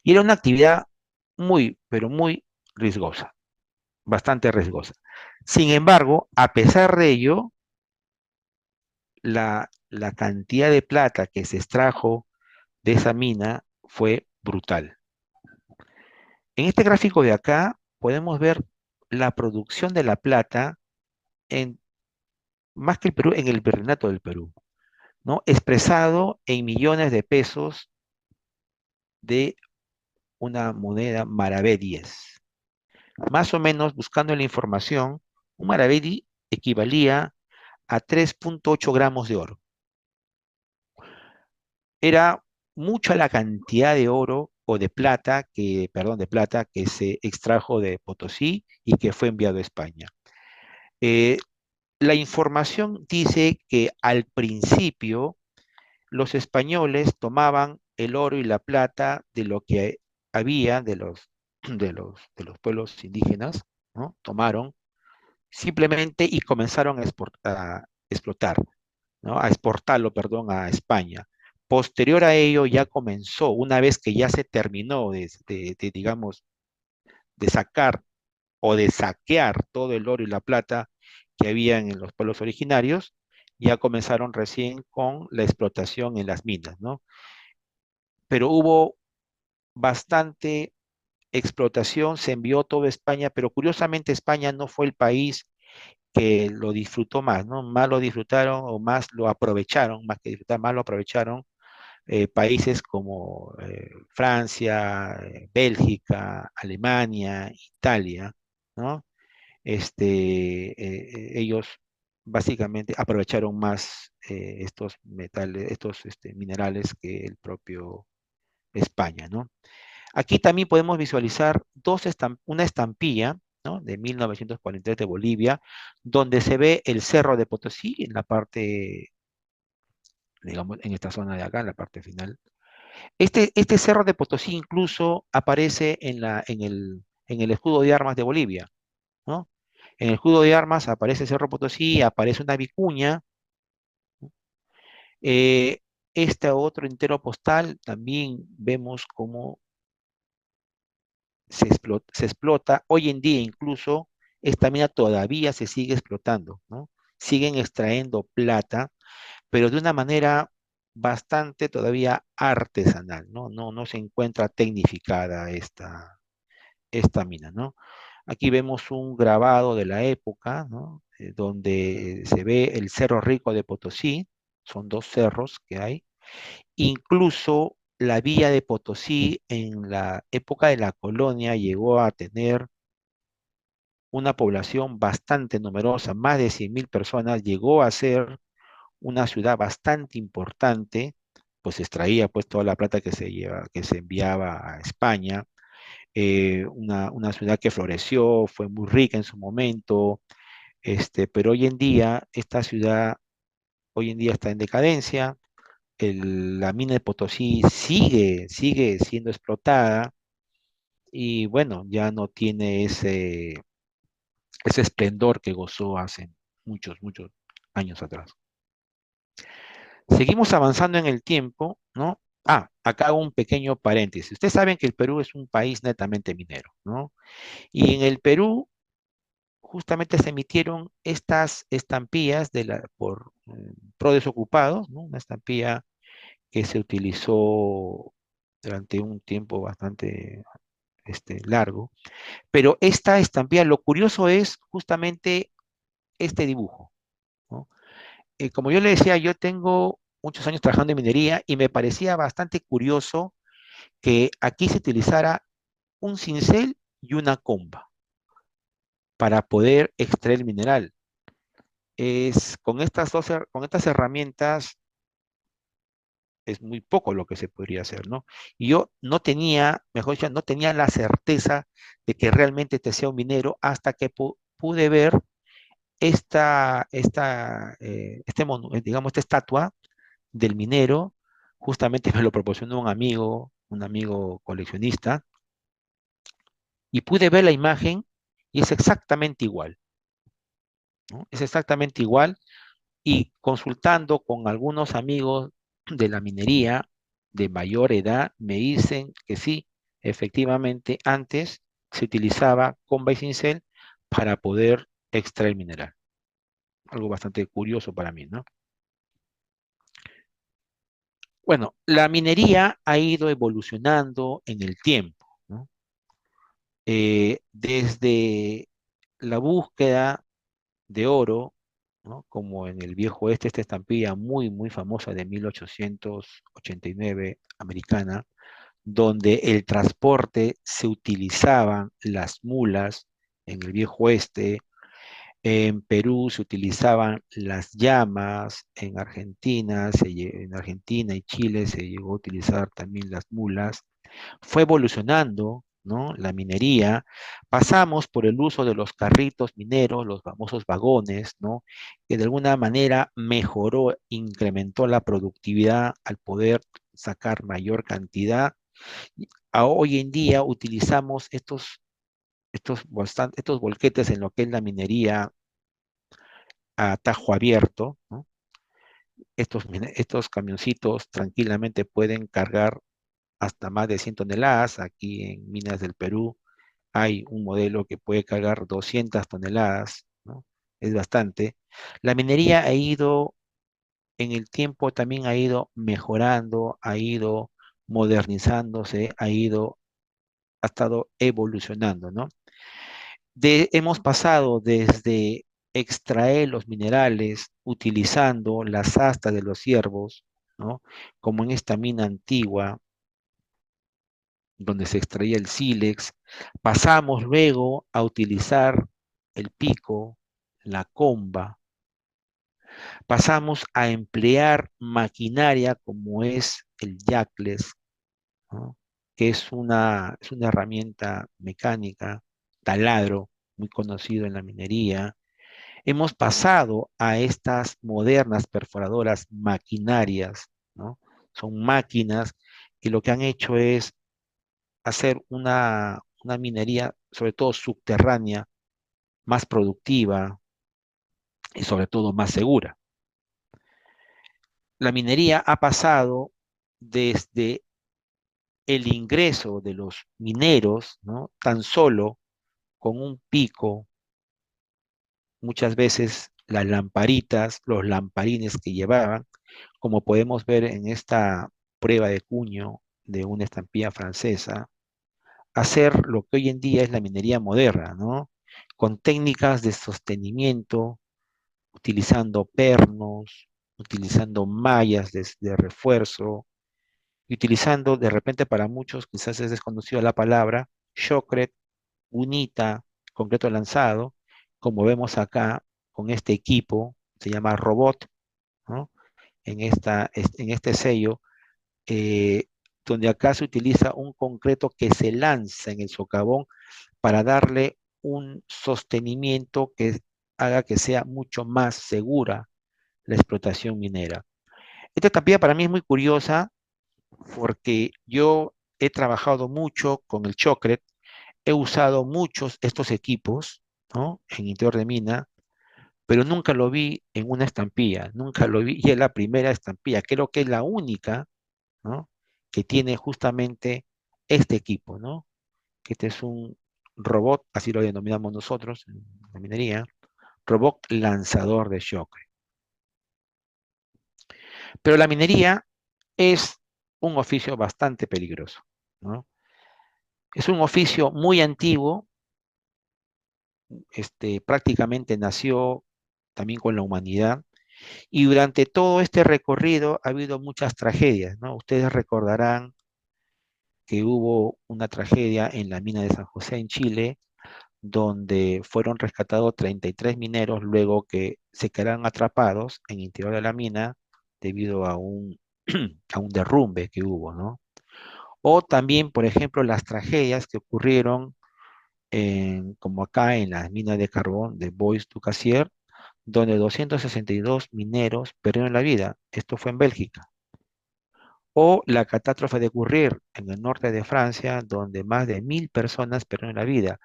y era una actividad muy, pero muy riesgosa, bastante riesgosa. Sin embargo, a pesar de ello, la cantidad de plata que se extrajo de esa mina fue brutal. En este gráfico de acá podemos ver la producción de la plata en, más que el Perú, en el virreinato del Perú, ¿no? Expresado en millones de pesos de una moneda maravedíes. Más o menos, buscando la información, un maravedí equivalía a 3,8 gramos de oro. Era mucha la cantidad de oro o de plata perdón, de plata que se extrajo de Potosí y que fue enviado a España. Eh, la información dice que al principio los españoles tomaban el oro y la plata de lo que había de los pueblos indígenas, ¿no? Tomaron simplemente y comenzaron a explotar, ¿no? A exportarlo, perdón, a España. Posterior a ello ya comenzó, una vez que ya se terminó digamos, de sacar o de saquear todo el oro y la plata que habían en los pueblos originarios, ya comenzaron recién con la explotación en las minas, ¿no? Pero hubo bastante explotación, se envió toda España, pero curiosamente España no fue el país que lo disfrutó más, ¿no? Más lo disfrutaron o más lo aprovecharon, más que disfrutar, más lo aprovecharon países como Francia, Bélgica, Alemania, Italia, ¿no? Ellos básicamente aprovecharon más estos metales, estos minerales que el propio España, ¿no? Aquí también podemos visualizar una estampilla ¿no? De 1943 de Bolivia, donde se ve el Cerro de Potosí en la parte, digamos, en esta zona de acá, en la parte final. Este Cerro de Potosí incluso aparece en el escudo de armas de Bolivia, ¿no? En el escudo de armas aparece Cerro Potosí, aparece una vicuña. eh, este otro entero postal también vemos cómo se explota. Hoy en día incluso esta mina todavía se sigue explotando, ¿no? Siguen extrayendo plata, pero de una manera bastante todavía artesanal, ¿no? No se encuentra tecnificada esta mina, ¿no? Aquí vemos un grabado de la época, ¿no? Donde se ve el Cerro Rico de Potosí, son dos cerros que hay. Incluso la villa de Potosí en la época de la colonia llegó a tener una población bastante numerosa, más de 100.000 personas, llegó a ser una ciudad bastante importante, pues extraía pues toda la plata que se enviaba a España, una ciudad que floreció, fue muy rica en su momento, pero hoy en día esta ciudad hoy en día está en decadencia, la mina de Potosí sigue siendo explotada y bueno, ya no tiene ese esplendor que gozó hace muchos años atrás. Seguimos avanzando en el tiempo, ¿no? Ah, acá hago un pequeño paréntesis. Ustedes saben que el Perú es un país netamente minero, ¿no? Y en el Perú justamente se emitieron estas estampillas por pro desocupados, ¿no? Una estampilla que se utilizó durante un tiempo bastante largo. Pero esta estampilla, lo curioso es justamente este dibujo, ¿no? Como yo le decía, yo tengo muchos años trabajando en minería y me parecía bastante curioso que aquí se utilizara un cincel y una comba para poder extraer mineral. Con estas herramientas es muy poco lo que se podría hacer, ¿no? Y yo no tenía, mejor dicho, no tenía la certeza de que realmente te sea un minero hasta que pude ver digamos, esta estatua del minero, justamente me lo proporcionó un amigo coleccionista, y pude ver la imagen y es exactamente igual, ¿no? Es exactamente igual y consultando con algunos amigos de la minería de mayor edad, me dicen que sí, efectivamente, antes se utilizaba comba y cincel para poder extraer mineral. Algo bastante curioso para mí, ¿no? Bueno, la minería ha ido evolucionando en el tiempo, ¿no? Desde la búsqueda de oro, ¿no? Como en el viejo oeste, esta estampilla muy famosa de 1889 americana, donde el transporte se utilizaban las mulas en el viejo oeste, en Perú se utilizaban las llamas, en Argentina y Chile se llegó a utilizar también las mulas. Fue evolucionando, ¿no? La minería. Pasamos por el uso de los carritos mineros, los famosos vagones, ¿no? Que de alguna manera mejoró, incrementó la productividad al poder sacar mayor cantidad. Hoy en día utilizamos estos volquetes en lo que es la minería a tajo abierto, ¿no? Estos camioncitos tranquilamente pueden cargar hasta más de 100 toneladas. Aquí en Minas del Perú hay un modelo que puede cargar 200 toneladas, ¿no? Es bastante. La minería ha ido, en el tiempo también ha ido mejorando, ha ido modernizándose, ha estado evolucionando, ¿no? Hemos pasado desde extraer los minerales utilizando las astas de los ciervos, ¿no? Como en esta mina antigua, donde se extraía el sílex. Pasamos luego a utilizar el pico, la comba. Pasamos a emplear maquinaria como es el jacles, ¿no? Que es una herramienta mecánica, taladro. muy conocido en la minería. Hemos pasado a estas modernas perforadoras maquinarias, ¿no? Son máquinas que lo que han hecho es hacer una minería, sobre todo subterránea, más productiva y sobre todo más segura. La minería ha pasado desde el ingreso de los mineros, ¿no? Tan solo con un pico, muchas veces las lamparitas, los lamparines que llevaban, como podemos ver en esta prueba de cuño de una estampilla francesa, hacer lo que hoy en día es la minería moderna, ¿no? Con técnicas de sostenimiento, utilizando pernos, utilizando mallas de refuerzo, y utilizando de repente para muchos, quizás es desconocida la palabra, shotcrete, unita, concreto lanzado, como vemos acá con este equipo, se llama robot, ¿no? En este sello, eh, donde acá se utiliza un concreto que se lanza en el socavón para darle un sostenimiento que haga que sea mucho más segura la explotación minera. Esta estampilla para mí es muy curiosa porque yo he trabajado mucho con el Chocret, he usado muchos estos equipos, ¿no? En interior de mina, pero nunca lo vi en una estampilla, nunca lo vi, y es la primera estampilla, creo que es la única, ¿no? Que tiene justamente este equipo, ¿no? Que este es un robot, así lo denominamos nosotros en la minería, robot lanzador de shock. Pero la minería es un oficio bastante peligroso, ¿no? Es un oficio muy antiguo, prácticamente nació también con la humanidad, y durante todo este recorrido ha habido muchas tragedias, ¿no? Ustedes recordarán que hubo una tragedia en la mina de San José en Chile, donde fueron rescatados 33 mineros luego que se quedaron atrapados en el interior de la mina debido a a un derrumbe que hubo, ¿no? O también, por ejemplo, las tragedias que ocurrieron como acá en las minas de carbón de Bois du Cassier, donde 262 mineros perdieron la vida. Esto fue en Bélgica. O la catástrofe de Courrières en el norte de Francia, donde más de 1000 personas perdieron la vida.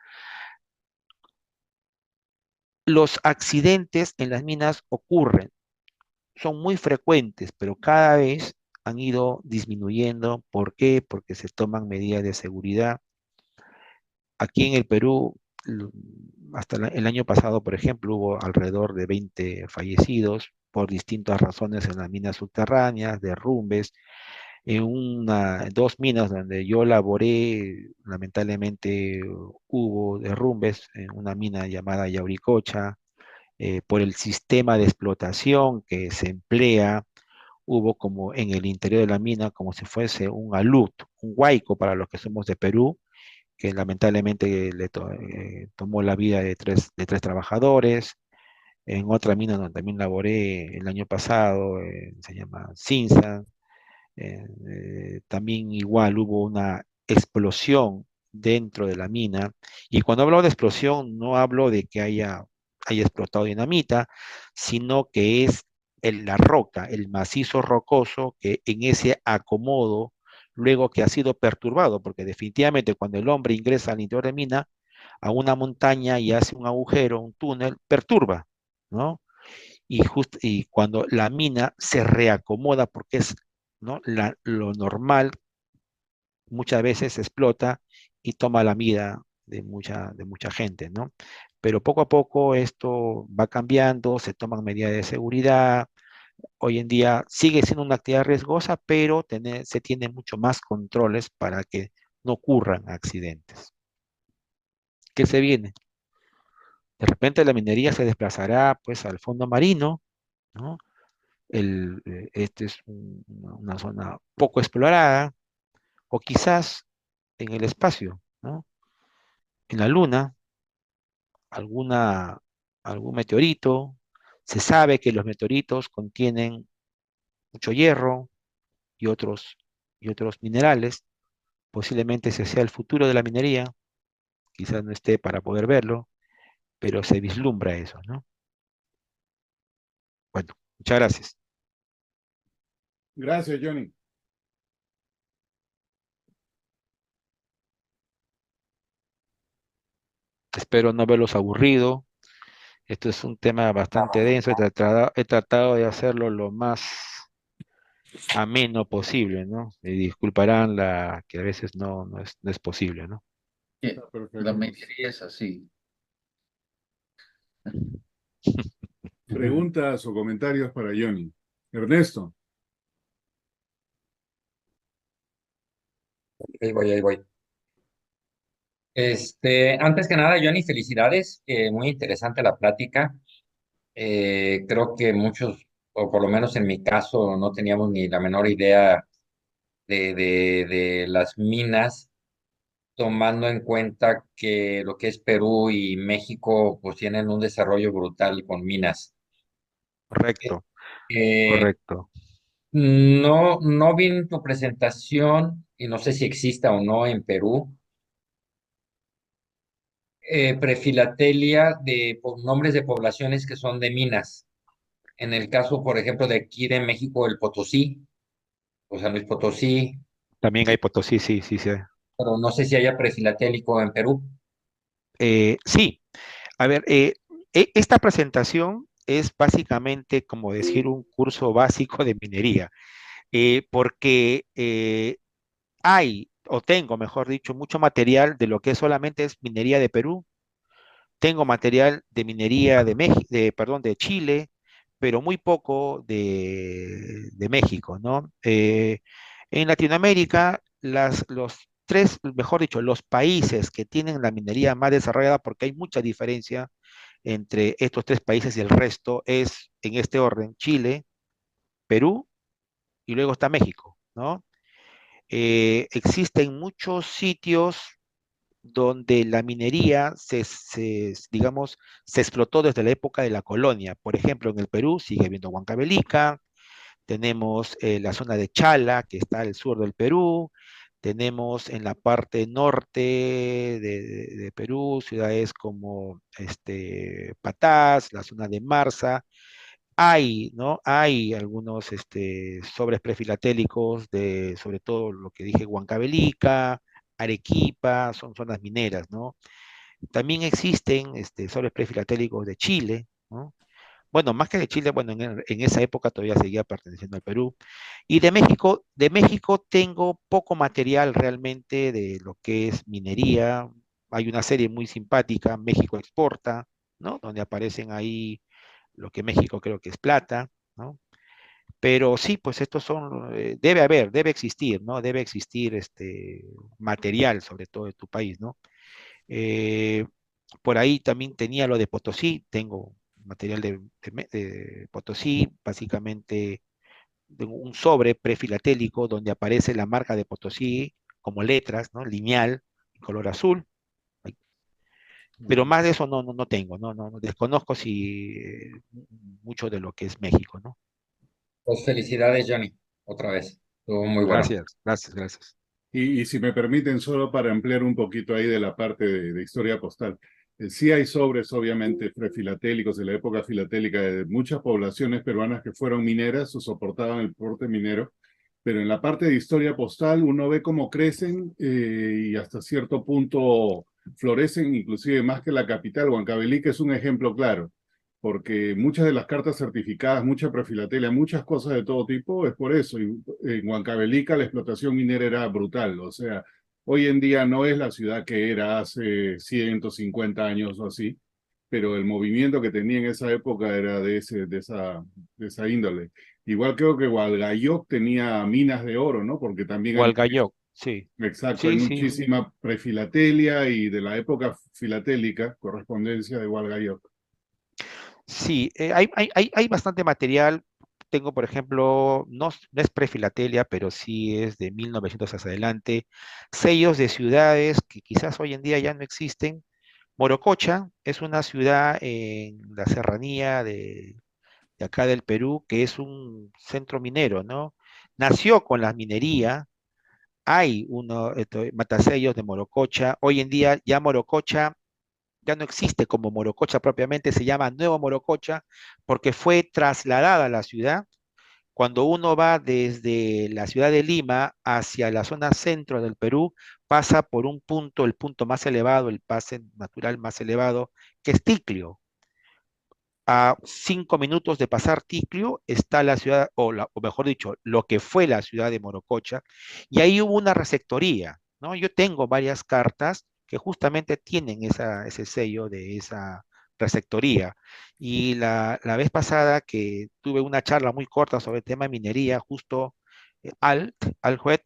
Los accidentes en las minas ocurren, son muy frecuentes, pero cada vez han ido disminuyendo. ¿Por qué? Porque se toman medidas de seguridad. Aquí en el Perú, hasta el año pasado, por ejemplo, hubo alrededor de 20 fallecidos por distintas razones en las minas subterráneas, derrumbes. En dos minas donde yo laboré, lamentablemente hubo derrumbes en una mina llamada Yauricocha, por el sistema de explotación que se emplea, hubo como en el interior de la mina, como si fuese un alud, un huaico para los que somos de Perú, que lamentablemente tomó la vida de tres trabajadores. En otra mina donde también laboré el año pasado, se llama Cinza, también igual hubo una explosión dentro de la mina. Y cuando hablo de explosión, no hablo de que haya explotado dinamita, sino que es la roca, el macizo rocoso que en ese acomodo, luego que ha sido perturbado, porque definitivamente cuando el hombre ingresa al interior de mina, a una montaña y hace un agujero, un túnel, perturba, ¿no? Y cuando la mina se reacomoda, porque es, ¿no? Lo normal, muchas veces explota y toma la vida de mucha gente, ¿no? Pero poco a poco esto va cambiando, se toman medidas de seguridad. Hoy en día sigue siendo una actividad riesgosa, pero se tiene mucho más controles para que no ocurran accidentes. ¿Qué se viene? De repente la minería se desplazará pues al fondo marino, ¿no? Este es una zona poco explorada, o quizás en el espacio, ¿no? En la Luna, alguna, algún meteorito. Se sabe que los meteoritos contienen mucho hierro y y otros minerales. Posiblemente ese sea el futuro de la minería, quizás no esté para poder verlo. pero se vislumbra eso, ¿no? Bueno, muchas gracias. Gracias, Johnny. Espero no verlos aburrido. Esto es un tema bastante denso. He tratado de hacerlo lo más ameno posible, ¿no? Y disculparán que a veces no es posible, ¿no? Está La perfecto. minería es así. Preguntas o comentarios para Johnny. Ernesto, Ahí voy, ahí voy. Antes que nada, Johnny, felicidades. Muy interesante la plática. Creo que muchos, o por lo menos en mi caso, no teníamos ni la menor idea de las minas, tomando en cuenta que lo que es Perú y México, pues tienen un desarrollo brutal con minas. Correcto, Eh, correcto. no vi en tu presentación, y no sé si exista o no en Perú, prefilatelia de nombres de poblaciones que son de minas. En el caso, por ejemplo, de aquí de México, el Potosí, o San Luis Potosí, También hay Potosí, sí, sí, sí. pero no sé si haya prefilatélico en Perú. Sí, a ver, esta presentación es básicamente como decir un curso básico de minería, porque hay, o tengo, mejor dicho, mucho material de lo que solamente es minería de Perú. Tengo material de minería de México, perdón, de Chile, pero muy poco de México, ¿no? En Latinoamérica, los tres, mejor dicho, los países que tienen la minería más desarrollada, porque hay mucha diferencia entre estos tres países y el resto, es en este orden: Chile, Perú y luego está México, ¿no? Existen muchos sitios donde la minería digamos, se explotó desde la época de la colonia. Por ejemplo, en el Perú sigue habiendo Huancavelica, tenemos la zona de Chala, que está al sur del Perú, tenemos en la parte norte de Perú ciudades como Patás, la zona de Marsa. Hay, ¿no? Hay algunos sobres prefilatélicos de, sobre todo lo que dije, Huancavelica, Arequipa, son zonas mineras, ¿no? También existen sobres prefilatélicos de Chile, ¿no? Bueno, más que de Chile, bueno, en esa época todavía seguía perteneciendo al Perú. Y de México tengo poco material realmente de lo que es minería. Hay una serie muy simpática, México Exporta, ¿no? Donde aparecen ahí lo que México creo que es plata, ¿no? Pero sí, pues estos son, debe existir, ¿no? Debe existir material, sobre todo de tu país, ¿no? Eh, por ahí también tenía lo de Potosí, tengo material de Potosí, básicamente de un sobre prefilatélico donde aparece la marca de Potosí como letras, ¿no? Lineal, en color azul, pero más de eso no tengo, no desconozco si mucho de lo que es México, ¿no? Pues felicidades, Johnny, otra vez. Estuvo muy bueno. Gracias, gracias, gracias. y si me permiten, solo para ampliar un poquito ahí de la parte de historia postal. Sí hay sobres, obviamente, prefilatélicos de la época filatélica de muchas poblaciones peruanas que fueron mineras o soportaban el porte minero, pero en la parte de historia postal uno ve cómo crecen y hasta cierto punto florecen, inclusive más que la capital. Huancavelica es un ejemplo claro, porque muchas de las cartas certificadas, mucha prefilatelia, muchas cosas de todo tipo, es por eso. Y en Huancavelica la explotación minera era brutal, o sea, hoy en día no es la ciudad que era hace 150 años o así, pero el movimiento que tenía en esa época era de esa índole. Igual creo que Hualgayoc tenía minas de oro, ¿no? Porque también hay, Hualgayoc, sí, exacto, hay sí, sí, muchísima prefilatelia y de la época filatélica, correspondencia de Hualgayoc. sí, hay bastante material. Tengo, por ejemplo, no es prefilatelia, pero sí es de 1900 hacia adelante, sellos de ciudades que quizás hoy en día ya no existen. Morococha es una ciudad en la serranía de acá del Perú, que es un centro minero, ¿no? Nació con la minería. Hay matasellos de Morococha. Hoy en día ya Morococha ya no existe como Morococha propiamente, se llama Nuevo Morococha, porque fue trasladada a la ciudad. Cuando uno va desde la ciudad de Lima hacia la zona centro del Perú, pasa por un punto, el punto más elevado, el pase natural más elevado, que es Ticlio. A 5 minutos de pasar Ticlio está la ciudad, o mejor dicho, lo que fue la ciudad de Morococha, y ahí hubo una receptoría, ¿no? Yo tengo varias cartas que justamente tienen ese sello de esa receptoría. Y la vez pasada que tuve una charla muy corta sobre el tema de minería, justo Al Juez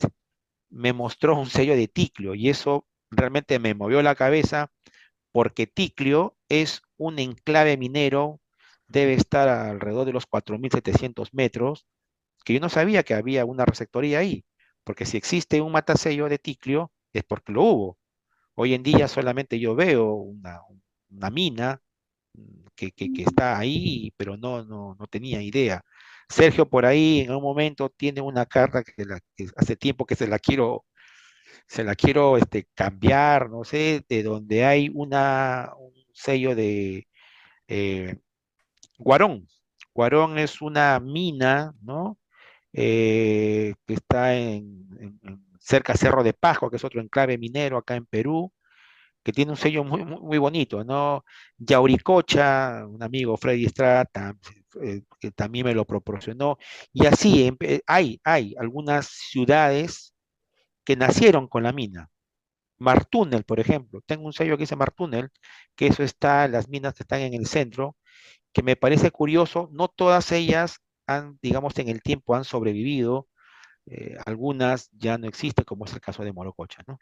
me mostró un sello de Ticlio, y eso realmente me movió la cabeza porque Ticlio es un enclave minero, debe estar alrededor de los 4.700 metros, que yo no sabía que había una receptoría ahí, porque si existe un matasello de Ticlio es porque lo hubo. Hoy en día solamente yo veo una mina que está ahí, pero no tenía idea. Sergio por ahí en un momento tiene una carta que hace tiempo que se la quiero cambiar, no sé, de donde hay un sello de eh, Guarón. Guarón es una mina, ¿no? Que está cerca de Cerro de Pasco, que es otro enclave minero acá en Perú, que tiene un sello muy bonito, ¿no? Yauricocha, un amigo, Freddy Estrada, que también me lo proporcionó. Y así hay algunas ciudades que nacieron con la mina. Martúnel, por ejemplo. Tengo un sello que dice Martúnel, que eso está, las minas que están en el centro, que me parece curioso. No todas ellas han, digamos, en el tiempo han sobrevivido. Algunas ya no existen, como es el caso de Morococha, ¿no?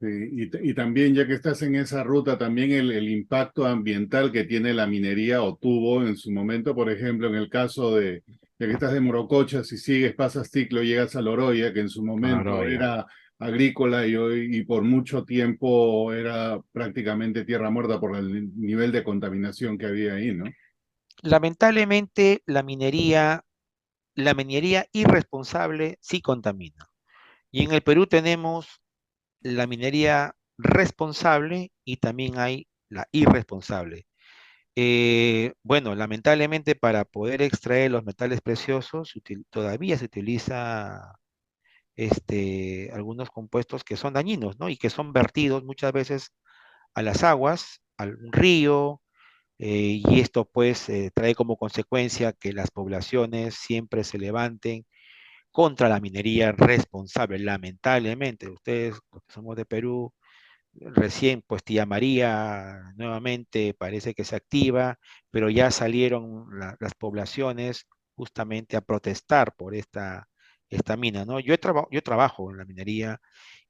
Sí, y también, ya que estás en esa ruta, también el impacto ambiental que tiene la minería o tuvo en su momento, por ejemplo, en el caso de, ya que estás de Morococha, si sigues, pasas Ticlo, llegas a Loroya, que en su momento Claro, ya. era agrícola y hoy y por mucho tiempo era prácticamente tierra muerta por el nivel de contaminación que había ahí, ¿no? Lamentablemente, la minería irresponsable sí contamina. Y en el Perú tenemos la minería responsable y también hay la irresponsable. Bueno, lamentablemente para poder extraer los metales preciosos todavía se utiliza algunos compuestos que son dañinos, ¿no? Y que son vertidos muchas veces a las aguas, al río, y esto pues trae como consecuencia que las poblaciones siempre se levanten contra la minería responsable. Lamentablemente, ustedes, los que somos de Perú, recién, pues Tía María nuevamente parece que se activa, pero ya salieron las poblaciones justamente a protestar por esta mina, ¿no? Yo trabajo en la minería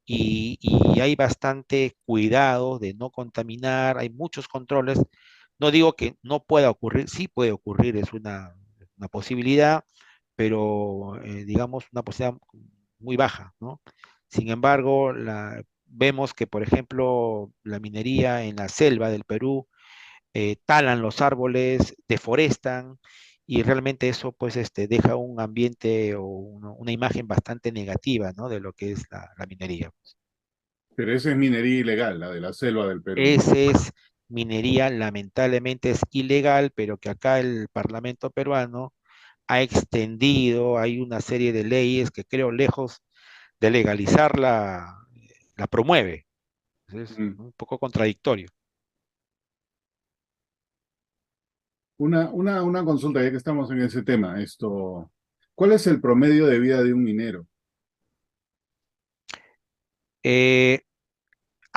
y hay bastante cuidado de no contaminar, hay muchos controles. No digo que no pueda ocurrir, sí puede ocurrir, es una posibilidad, pero digamos una posibilidad muy baja, ¿no? Sin embargo, vemos que, por ejemplo, la minería en la selva del Perú, talan los árboles, deforestan, y realmente eso pues deja un ambiente o una imagen bastante negativa, ¿no? De lo que es la minería. Pero esa es minería ilegal, la de la selva del Perú. Ese es minería, lamentablemente es ilegal, pero que acá el Parlamento peruano ha extendido, hay una serie de leyes que creo lejos de legalizarla, la promueve. Es Mm. un poco contradictorio. Una consulta, ya que estamos en ese tema, ¿cuál es el promedio de vida de un minero? Eh,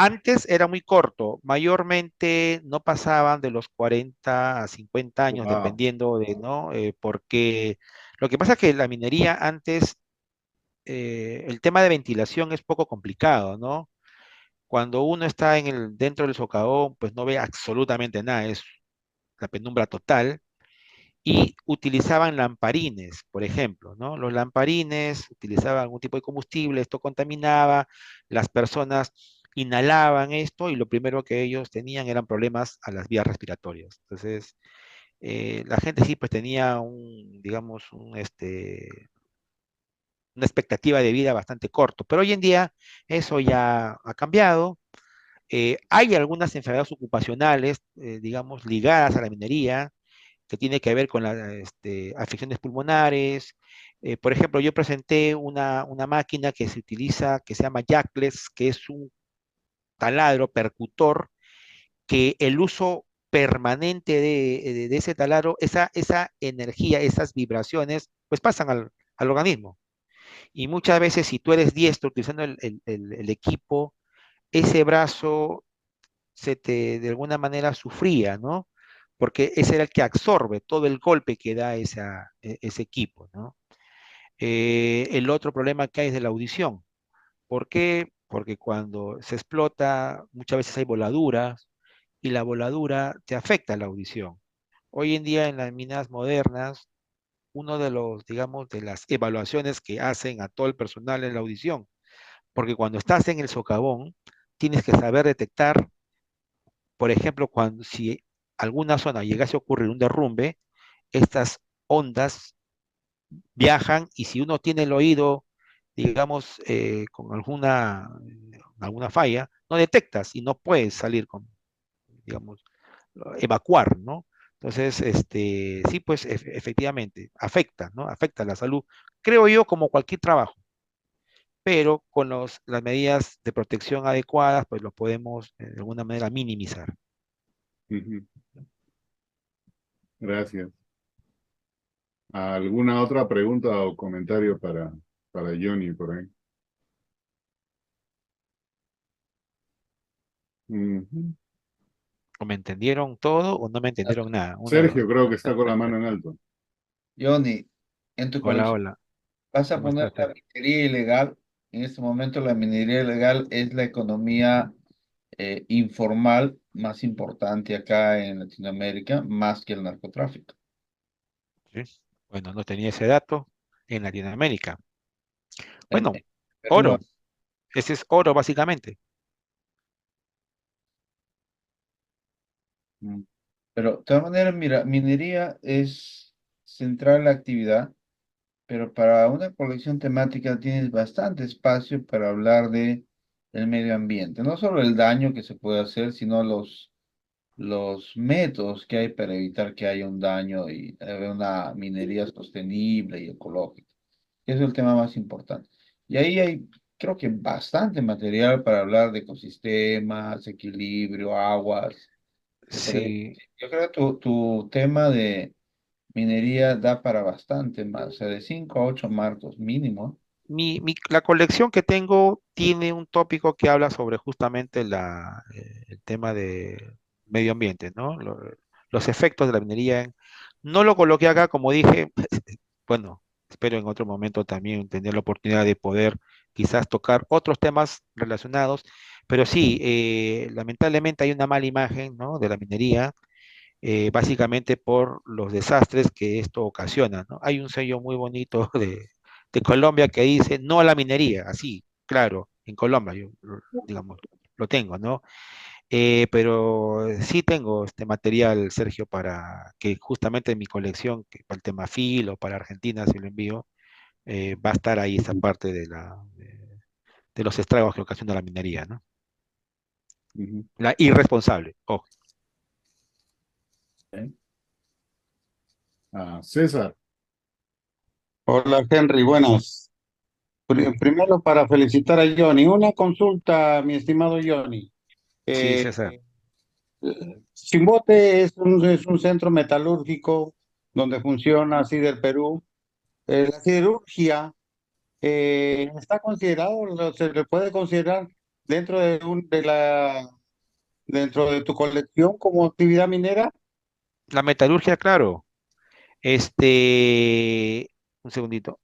Antes era muy corto, mayormente no pasaban de los 40 a 50 años, Wow. dependiendo de, ¿no? Porque lo que pasa es que la minería antes, el tema de ventilación es poco complicado, ¿no? Cuando uno está dentro del socavón, pues no ve absolutamente nada, es la penumbra total. Y utilizaban lamparines, por ejemplo, ¿no? Los lamparines utilizaban algún tipo de combustible, esto contaminaba, las personas inhalaban esto y lo primero que ellos tenían eran problemas a las vías respiratorias. Entonces, la gente sí pues tenía digamos, una expectativa de vida bastante corto, pero hoy en día eso ya ha cambiado. Hay algunas enfermedades ocupacionales, digamos, ligadas a la minería, que tiene que ver con las afecciones pulmonares. Por ejemplo, yo presenté una máquina que se utiliza, que se llama Jackless, que es un taladro percutor, que el uso permanente de ese taladro, esa energía, esas vibraciones, pues pasan al organismo. Y muchas veces, si tú eres diestro utilizando el equipo, ese brazo de alguna manera sufría, ¿no? Porque ese era el que absorbe todo el golpe que da ese equipo, ¿no? El otro problema que hay es de la audición. ¿Por qué? Porque cuando se explota, muchas veces hay voladuras y la voladura te afecta la audición. Hoy en día en las minas modernas, uno de los, digamos, de las evaluaciones que hacen a todo el personal es la audición, porque cuando estás en el socavón, tienes que saber detectar, por ejemplo, cuando si alguna zona llegase a ocurrir un derrumbe, estas ondas viajan y si uno tiene el oído, digamos, con alguna falla, no detectas y no puedes salir con, digamos, evacuar, ¿no? Entonces, sí, pues efectivamente, afecta, ¿no? Afecta la salud, creo yo, como cualquier trabajo, pero con las medidas de protección adecuadas, pues lo podemos de alguna manera minimizar. Ujú. Gracias. ¿Alguna otra pregunta o comentario para Johnny por ahí? Ujú. ¿O me entendieron todo o no me entendieron nada? Una de dos. Sergio creo que está con la mano en alto. Johnny, en tu Hola, colección hola. vas a ¿Cómo poner estás, la Tere? minería ilegal. En este momento la minería ilegal es la economía informal más importante acá en Latinoamérica, más que el narcotráfico. ¿Sí? Bueno, no tenía ese dato en Latinoamérica. Bueno, En Perú lo oro. Ese es oro, básicamente. Mm. Pero de todas maneras, mira, minería es central la actividad, pero para una colección temática tienes bastante espacio para hablar de el medio ambiente. No solo el daño que se puede hacer, sino los métodos que hay para evitar que haya un daño y una minería sostenible y ecológica. Ese es el tema más importante. Y ahí hay, creo que bastante material para hablar de ecosistemas, equilibrio, aguas. ¿Te parece? Sí, Yo creo que tu tema de minería da para bastante más, o sea, de 5 a 8 marcos mínimo. la colección que tengo tiene un tópico que habla sobre justamente el tema de medio ambiente, ¿no? Los efectos de la minería. No lo coloqué acá, como dije, bueno, espero en otro momento también tener la oportunidad de poder quizás tocar otros temas relacionados, pero sí, lamentablemente hay una mala imagen, ¿no? De la minería, básicamente por los desastres que esto ocasiona, ¿no? Hay un sello muy bonito de Colombia que dice no a la minería, así, claro, en Colombia, yo, digamos, lo tengo, ¿no? Pero sí tengo este material, Sergio, para que justamente en mi colección, que para el tema filo, para Argentina, si lo envío, va a estar ahí esa parte de los estragos que ocasiona la minería, ¿no? Ujú. La irresponsable, ojo. ¿Eh? César, Hola Henry, buenas. Primero para felicitar a Johnny. Una consulta, mi estimado Johnny. Sí, Eh, César. Chimbote es un centro metalúrgico donde funciona así del Perú. La siderurgia está considerado, se le puede considerar dentro dentro de tu colección como actividad minera. La metalurgia, claro. Un segundito.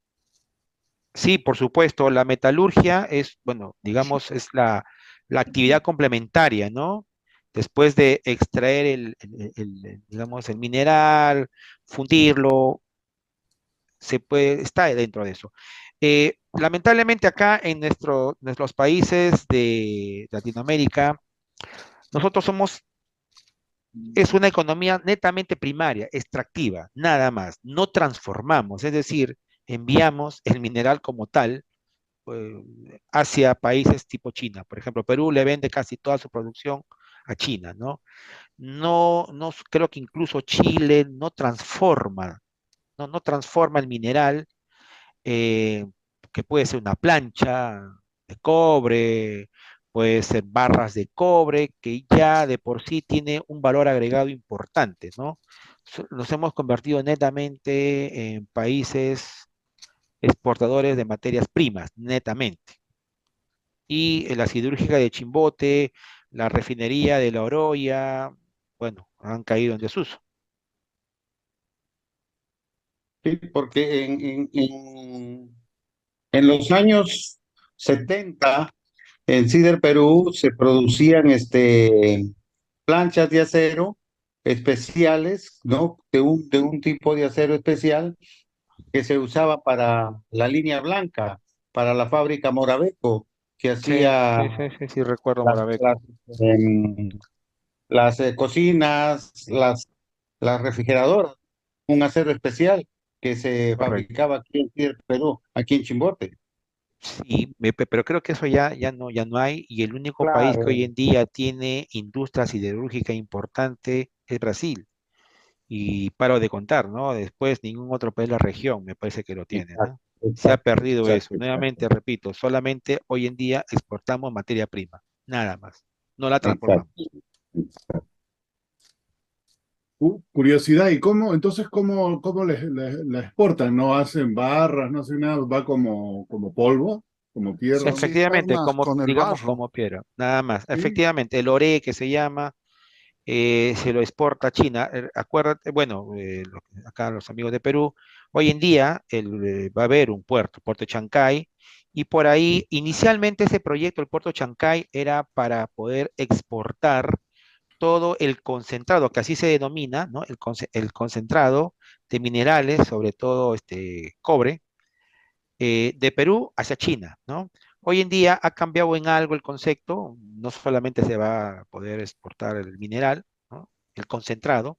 Sí, por supuesto, la metalurgia es, bueno, digamos, es la actividad complementaria, ¿no? Después de extraer digamos, el mineral, fundirlo, está dentro de eso. Lamentablemente acá en nuestros países de Latinoamérica, nosotros es una economía netamente primaria, extractiva, nada más. No transformamos, es decir, enviamos el mineral como tal hacia países tipo China. Por ejemplo, Perú le vende casi toda su producción a China, ¿no? No creo que incluso Chile no transforma el mineral, eh, que puede ser una plancha de cobre, puede ser barras de cobre, que ya de por sí tiene un valor agregado importante, ¿no? Nos hemos convertido netamente en países exportadores de materias primas, netamente. Y la siderúrgica de Chimbote, la refinería de La Oroya, bueno, han caído en desuso. Sí, porque en los años 70 en Cider Perú se producían planchas de acero especiales, ¿no? De un tipo de acero especial que se usaba para la línea blanca, para la fábrica Morabeco, que Sí, hacía sí, recuerdo las, las, Morabeco. em, las cocinas, las refrigeradoras, un acero especial que se Correcto. fabricaba aquí en Cider Perú, aquí en Chimbote. Sí, pero creo que eso ya no hay, y el único país que Claro, hoy en día tiene industria siderúrgica importante es Brasil. Y paro de contar, ¿no? Después ningún otro país de la región me parece que lo tiene, exacto, ¿no? Se ha exacto, perdido eso. exacto, Nuevamente, exacto. repito, solamente hoy en día exportamos materia prima, nada más. No la Exacto. transformamos. Curiosidad, ¿y cómo la exportan? ¿No hacen barras, no hacen nada? ¿Va como polvo, como Son tierra? Efectivamente, cisternas como, con el digamos, barro. como piedra, nada más. Sí. Efectivamente, el ore que se llama, se lo exporta a China. Acuérdate, bueno, acá los amigos de Perú, hoy en día va a haber un puerto de Chancay, y por ahí, inicialmente ese proyecto, el puerto de Chancay, era para poder exportar todo el concentrado, que así se denomina, ¿no? El concentrado de minerales, sobre todo cobre, de Perú hacia China, ¿no? Hoy en día ha cambiado en algo el concepto, no solamente se va a poder exportar el mineral, ¿no? El concentrado,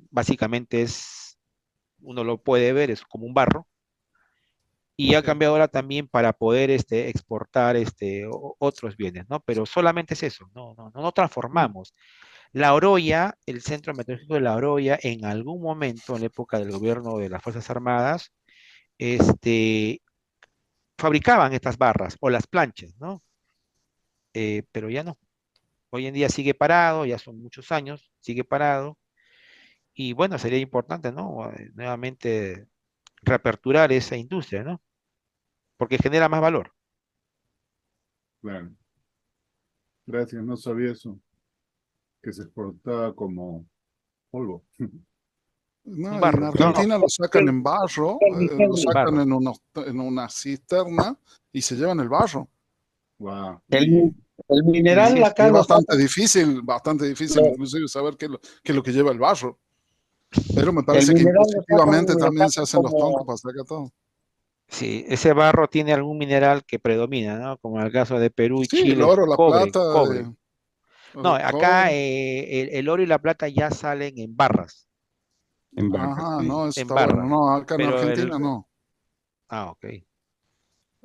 básicamente uno lo puede ver, es como un barro, y ha Sí. cambiado ahora también para poder exportar otros bienes, ¿no? Pero solamente es eso, no Mm. transformamos. La Oroya, el Centro Meteorológico de La Oroya, en algún momento, en la época del gobierno de las Fuerzas Armadas, este, fabricaban estas barras o las planchas, ¿no? Pero ya no. Hoy en día sigue parado, ya son muchos años, sigue parado. Y bueno, sería importante, ¿no? Nuevamente reaperturar esa industria, ¿no? Porque genera más valor. Claro, gracias, no sabía eso, que se exportaba como polvo. No, y en Barro, sí, No, Argentina lo sacan en barro, lo en sacan barro. en una cisterna y se llevan el barro. Wow. el, el Así mineral es. Y acá es lo sacan. bastante difícil inclusive saber qué es lo que lleva el barro. Pero me El parece que mineral impositivamente lo también se sacan hacen los tontos como, para sacar todo. Sí, ese barro tiene algún mineral que predomina, ¿no? Como en el caso de Perú y Sí, el Chile, es oro, la cobre, plata, cobre. No, el acá cobre. el oro y la plata ya salen en barras, en barras, Ajá, sí. no, eso en está bueno. barras. No, acá en Pero Argentina no. ok.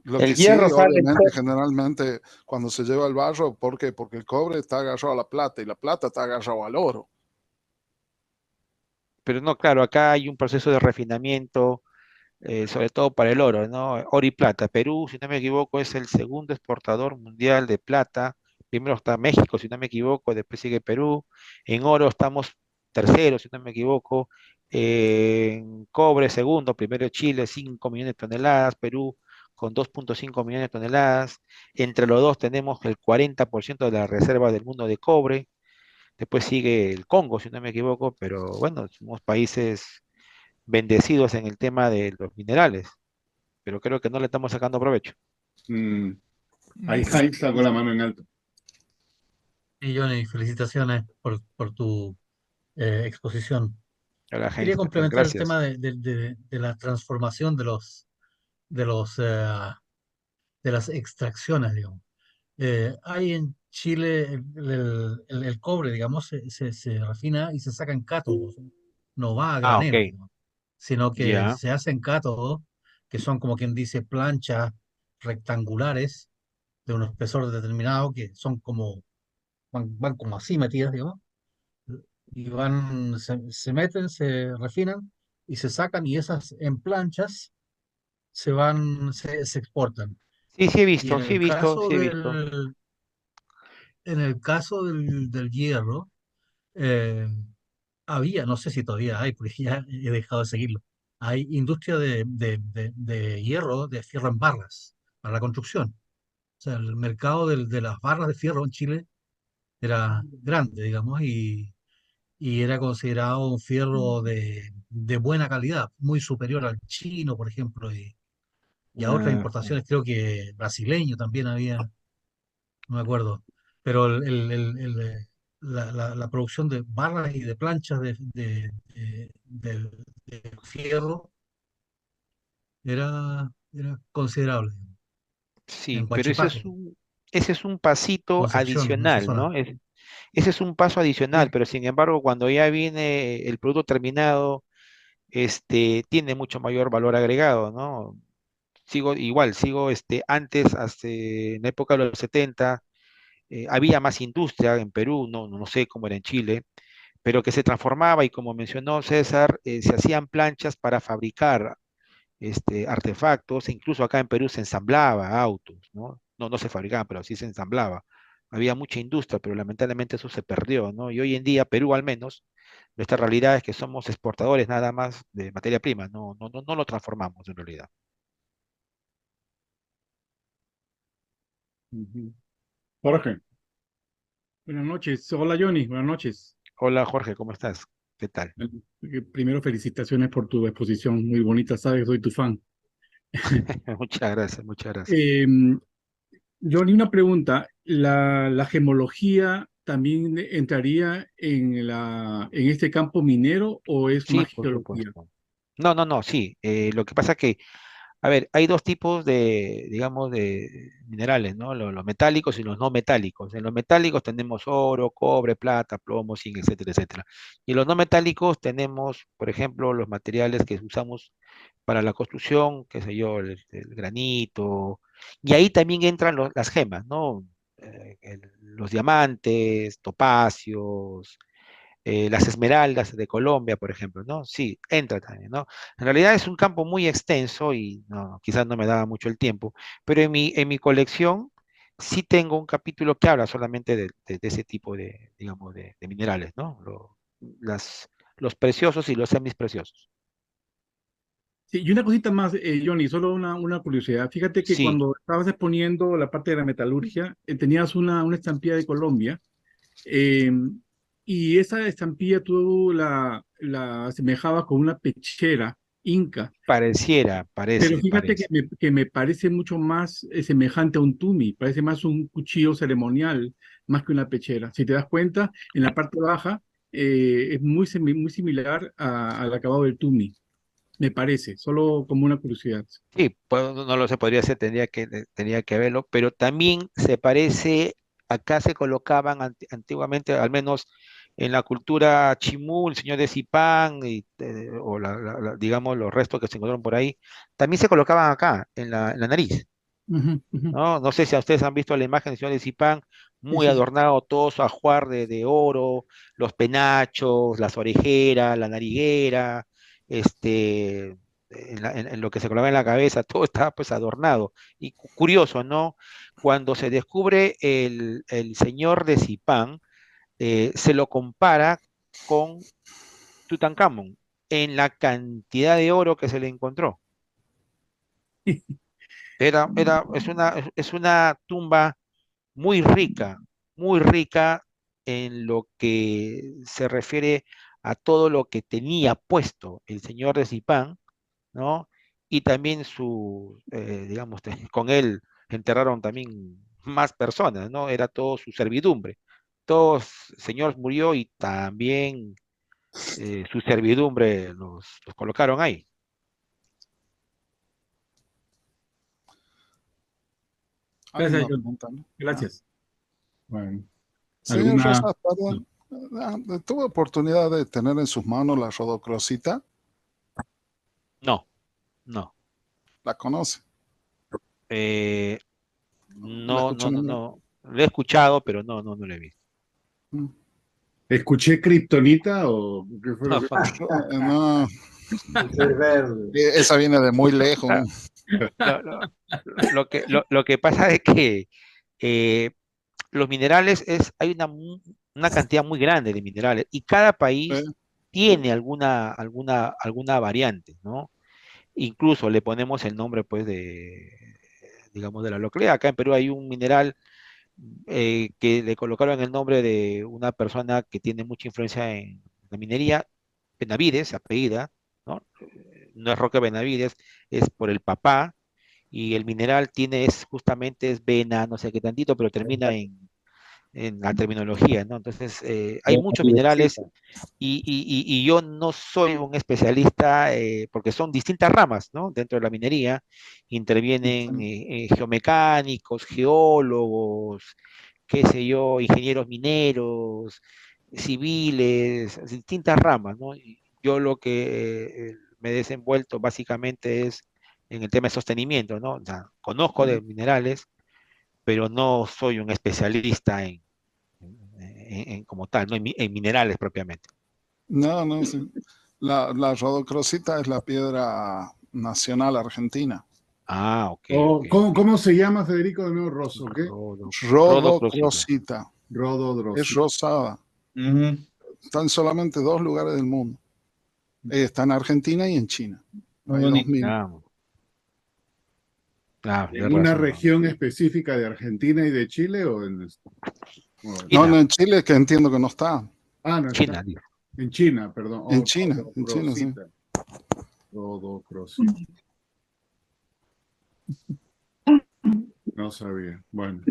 Lo El que hierro sí, sale en obviamente, seco. generalmente cuando se lleva el barro, ¿por qué? Porque el cobre está agarrado a la plata y la plata está agarrado al oro. Pero no, claro, acá hay un proceso de refinamiento, sobre todo para el oro, ¿no? Oro y plata. Perú, si no me equivoco, es el segundo exportador mundial de plata. Primero está México, si no me equivoco, después sigue Perú. En oro estamos tercero, si no me equivoco. En cobre, segundo, primero Chile, 5 millones de toneladas. Perú con 2,5 millones de toneladas. Entre los dos tenemos el 40% de la reserva del mundo de cobre. Después sigue el Congo, si no me equivoco, pero bueno, somos países bendecidos en el tema de los minerales, pero creo que no le estamos sacando provecho. Mm, ahí Mm, Jaime sacó la mano en alto. Y Johnny, felicitaciones por tu exposición. A la Quería gente, pues complementar el gracias. tema de la transformación de los, de las extracciones, digamos. Hay en Chile el cobre, digamos, se refina y se sacan cátodos, no va a Ah, ok, granel, digamos, sino que ya, se hacen cátodos, que son como quien dice planchas rectangulares de un espesor determinado que son como, van como así metidas, digamos, y se meten, se refinan y se sacan y esas en planchas se exportan. Sí, sí he Y visto, sí he visto, sí he visto. en el caso del hierro, eh, había, no sé si todavía hay, porque ya he dejado de seguirlo, hay industria de fierro en barras para la construcción. O sea, el mercado de las barras de fierro en Chile era grande, digamos, y era considerado un fierro de buena calidad, muy superior al chino, por ejemplo, y a otras Ah, importaciones, creo que brasileño también había, no me acuerdo. Pero la producción de barras y de planchas de fierro era considerable sí, en pero Huachipato, ese es un pasito Concepción, en esa adicional, zona. ¿no? Ese es un paso adicional, Sí, pero sin embargo, cuando ya viene el producto terminado, tiene mucho mayor valor agregado, ¿no? Sigo, antes, en la época de los 70, había más industria en Perú, no sé cómo era en Chile, pero que se transformaba y como mencionó César, se hacían planchas para fabricar artefactos, e incluso acá en Perú se ensamblaba autos, ¿no? No se fabricaban, pero sí se ensamblaba. Había mucha industria, pero lamentablemente eso se perdió, ¿no? Y hoy en día, Perú al menos, nuestra realidad es que somos exportadores nada más de materia prima, no lo transformamos en realidad. Ujú. Jorge, Buenas noches. Hola Johnny, buenas noches. Hola Jorge, ¿cómo estás? ¿Qué tal? Primero felicitaciones por tu exposición, muy bonita, sabes, soy tu fan. Muchas gracias, muchas gracias. Eh, Johnny, una pregunta. ¿La gemología también entraría en este campo minero o es Sí, más por geología? supuesto. No, sí. Lo que pasa que, a ver, hay dos tipos de, digamos, de minerales, ¿no? Los metálicos y los no metálicos. En los metálicos tenemos oro, cobre, plata, plomo, zinc, etcétera, etcétera. Y en los no metálicos tenemos, por ejemplo, los materiales que usamos para la construcción, qué sé yo, el granito. Y ahí también entran las gemas, ¿no? Los diamantes, topacios, las esmeraldas de Colombia, por ejemplo, ¿no? Sí, entra también, ¿no? En realidad es un campo muy extenso y no, quizás no me daba mucho el tiempo, pero en mi colección sí tengo un capítulo que habla solamente de ese tipo de, digamos, de minerales, ¿no? Los preciosos y los semispreciosos. Sí, y una cosita más, Johnny, solo una curiosidad. Fíjate que Sí, cuando estabas exponiendo la parte de la metalurgia, tenías una estampilla de Colombia. Eh, y esa estampilla tú la asemejabas con una pechera inca, pareciera, pero parece, fíjate parece. que me parece mucho más semejante a un tumi, parece más un cuchillo ceremonial, más que una pechera. Si te das cuenta, en la parte baja es muy similar al acabado del tumi, me parece, solo como una curiosidad. Sí, pues, no lo sé, podría ser, tendría que verlo, pero también se parece, acá se colocaban antiguamente, al menos en la cultura chimú, el señor de Zipán, o digamos los restos que se encontraron por ahí, también se colocaban acá, en la nariz, Ujú, ujú. ¿no? No sé si a ustedes han visto la imagen del señor de Zipán, Sí, muy sí, sí. adornado, todo su ajuar de oro, los penachos, las orejeras, la nariguera, en lo que se colocaba en la cabeza, todo estaba pues adornado. Y curioso, ¿no? Cuando se descubre el señor de Zipán, se lo compara con Tutankamón en la cantidad de oro que se le encontró. Es una tumba muy rica en lo que se refiere a todo lo que tenía puesto el señor de Zipán, ¿no? Y también digamos, con él enterraron también más personas, ¿no? Era todo su servidumbre. Todos, el señor murió y también su servidumbre los colocaron ahí. Hay Gracias, una John. pregunta, ¿no? Ah. Gracias. bueno, Señor ¿Alguna? Rosa, No. ¿tuvo oportunidad de tener en sus manos la rodocrosita? No, no. ¿La conoce? Eh, ¿La no, escuchó no, no, nombrar? no. Lo he escuchado, pero no, no, no lo he visto. Mm. ¿Escuché kriptonita o qué fue lo que... No, Es verde. esa viene de muy lejos. Ah, Lo, lo- lo que pasa es que eh, los minerales hay una cantidad muy grande de minerales y cada país ¿Eh? tiene alguna variante, ¿no? Incluso le ponemos el nombre, pues, digamos, de la localidad. Acá en Perú hay un mineral que le colocaron el nombre de una persona que tiene mucha influencia en la minería, Benavides, apellida, ¿no? No es Roque Benavides, es por el papá, y el mineral justamente es vena, no sé qué tantito, pero termina en la terminología, ¿no? Entonces, hay muchos minerales y yo no soy un especialista porque son distintas ramas, ¿no? Dentro de la minería intervienen geomecánicos, geólogos, qué sé yo, ingenieros mineros, civiles, distintas ramas, ¿no? Y yo lo que me he desenvuelto básicamente es en el tema de sostenimiento, ¿no? O sea, conozco de minerales, pero no soy un especialista como tal, ¿no? En minerales propiamente. No, no, sí. La rodocrosita es la piedra nacional argentina. Ah, ok, ok, Oh, ok. ¿cómo se llama Federico de nuevo Rosso? ¿Qué? Rodocrosita. Rodocrosita. Es Rododrosi. rosada. Ujú. Está en solamente 2 lugares del mundo. Está en Argentina y en China. Muy Hay dos bonito. minas. Ah, ¿En tienes una razón. región específica de Argentina y de Chile o en... o- No, China, no, en Chile que entiendo que no está. Ah, no está. China, digo. En China, perdón. En Oh, China, sí. Rodocrosita. Rodocrosita. No sabía. Bueno,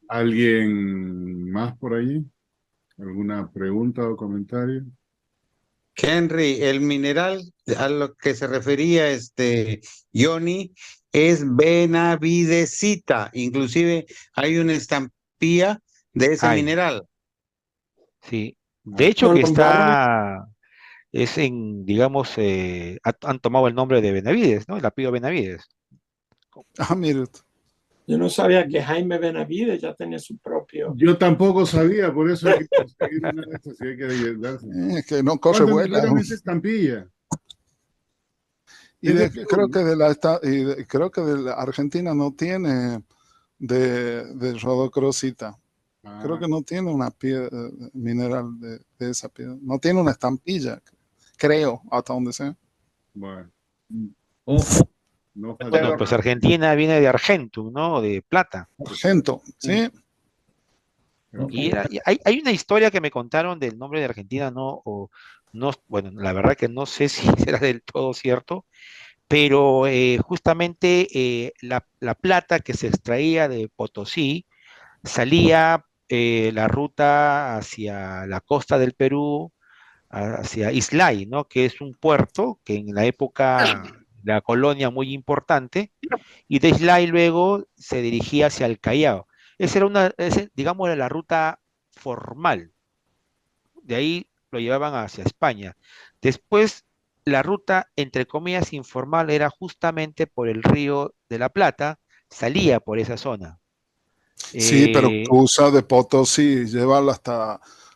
¿alguien más por allí? ¿Alguna pregunta o comentario? Henry, el mineral a lo que se refería Johnny es benavidecita. Inclusive hay una estampilla de ese Ay, mineral. sí. De Ah, hecho que digamos, han tomado el nombre de Benavides, ¿no? El apellido Benavides. Ah, mire, usted. Yo no sabía que Jaime Benavides ya tenía su propio. yo tampoco sabía, por eso hay que conseguir una de estas y hay que darse. Es que no corre ¿Cuándo me vuela. dieron esa estampilla? Y Es de creo Perú, que creo que de la Argentina no tiene de rodocrosita. ¿no? Creo Ah, que no tiene una piedra mineral de esa piedra. No tiene una estampilla, creo, hasta donde sea. bueno, Un no Bueno, faltaba. pues Argentina viene de Argentum, ¿no? De plata. Argento, ¿sí? Y hay una historia que me contaron del nombre de Argentina, ¿no? O, no, bueno, la verdad que no sé si será del todo cierto, pero justamente la plata que se extraía de Potosí salía la ruta hacia la costa del Perú, hacia Islay, ¿no? Que es un puerto que en la época, la colonia muy importante, y de Islay luego se dirigía hacia el Callao. Digamos, era la ruta formal. De ahí lo llevaban hacia España. Después, la ruta, entre comillas, informal era justamente por el río de la Plata, salía por esa zona. Sí, pero Eh, cruza de Potosí, llevarla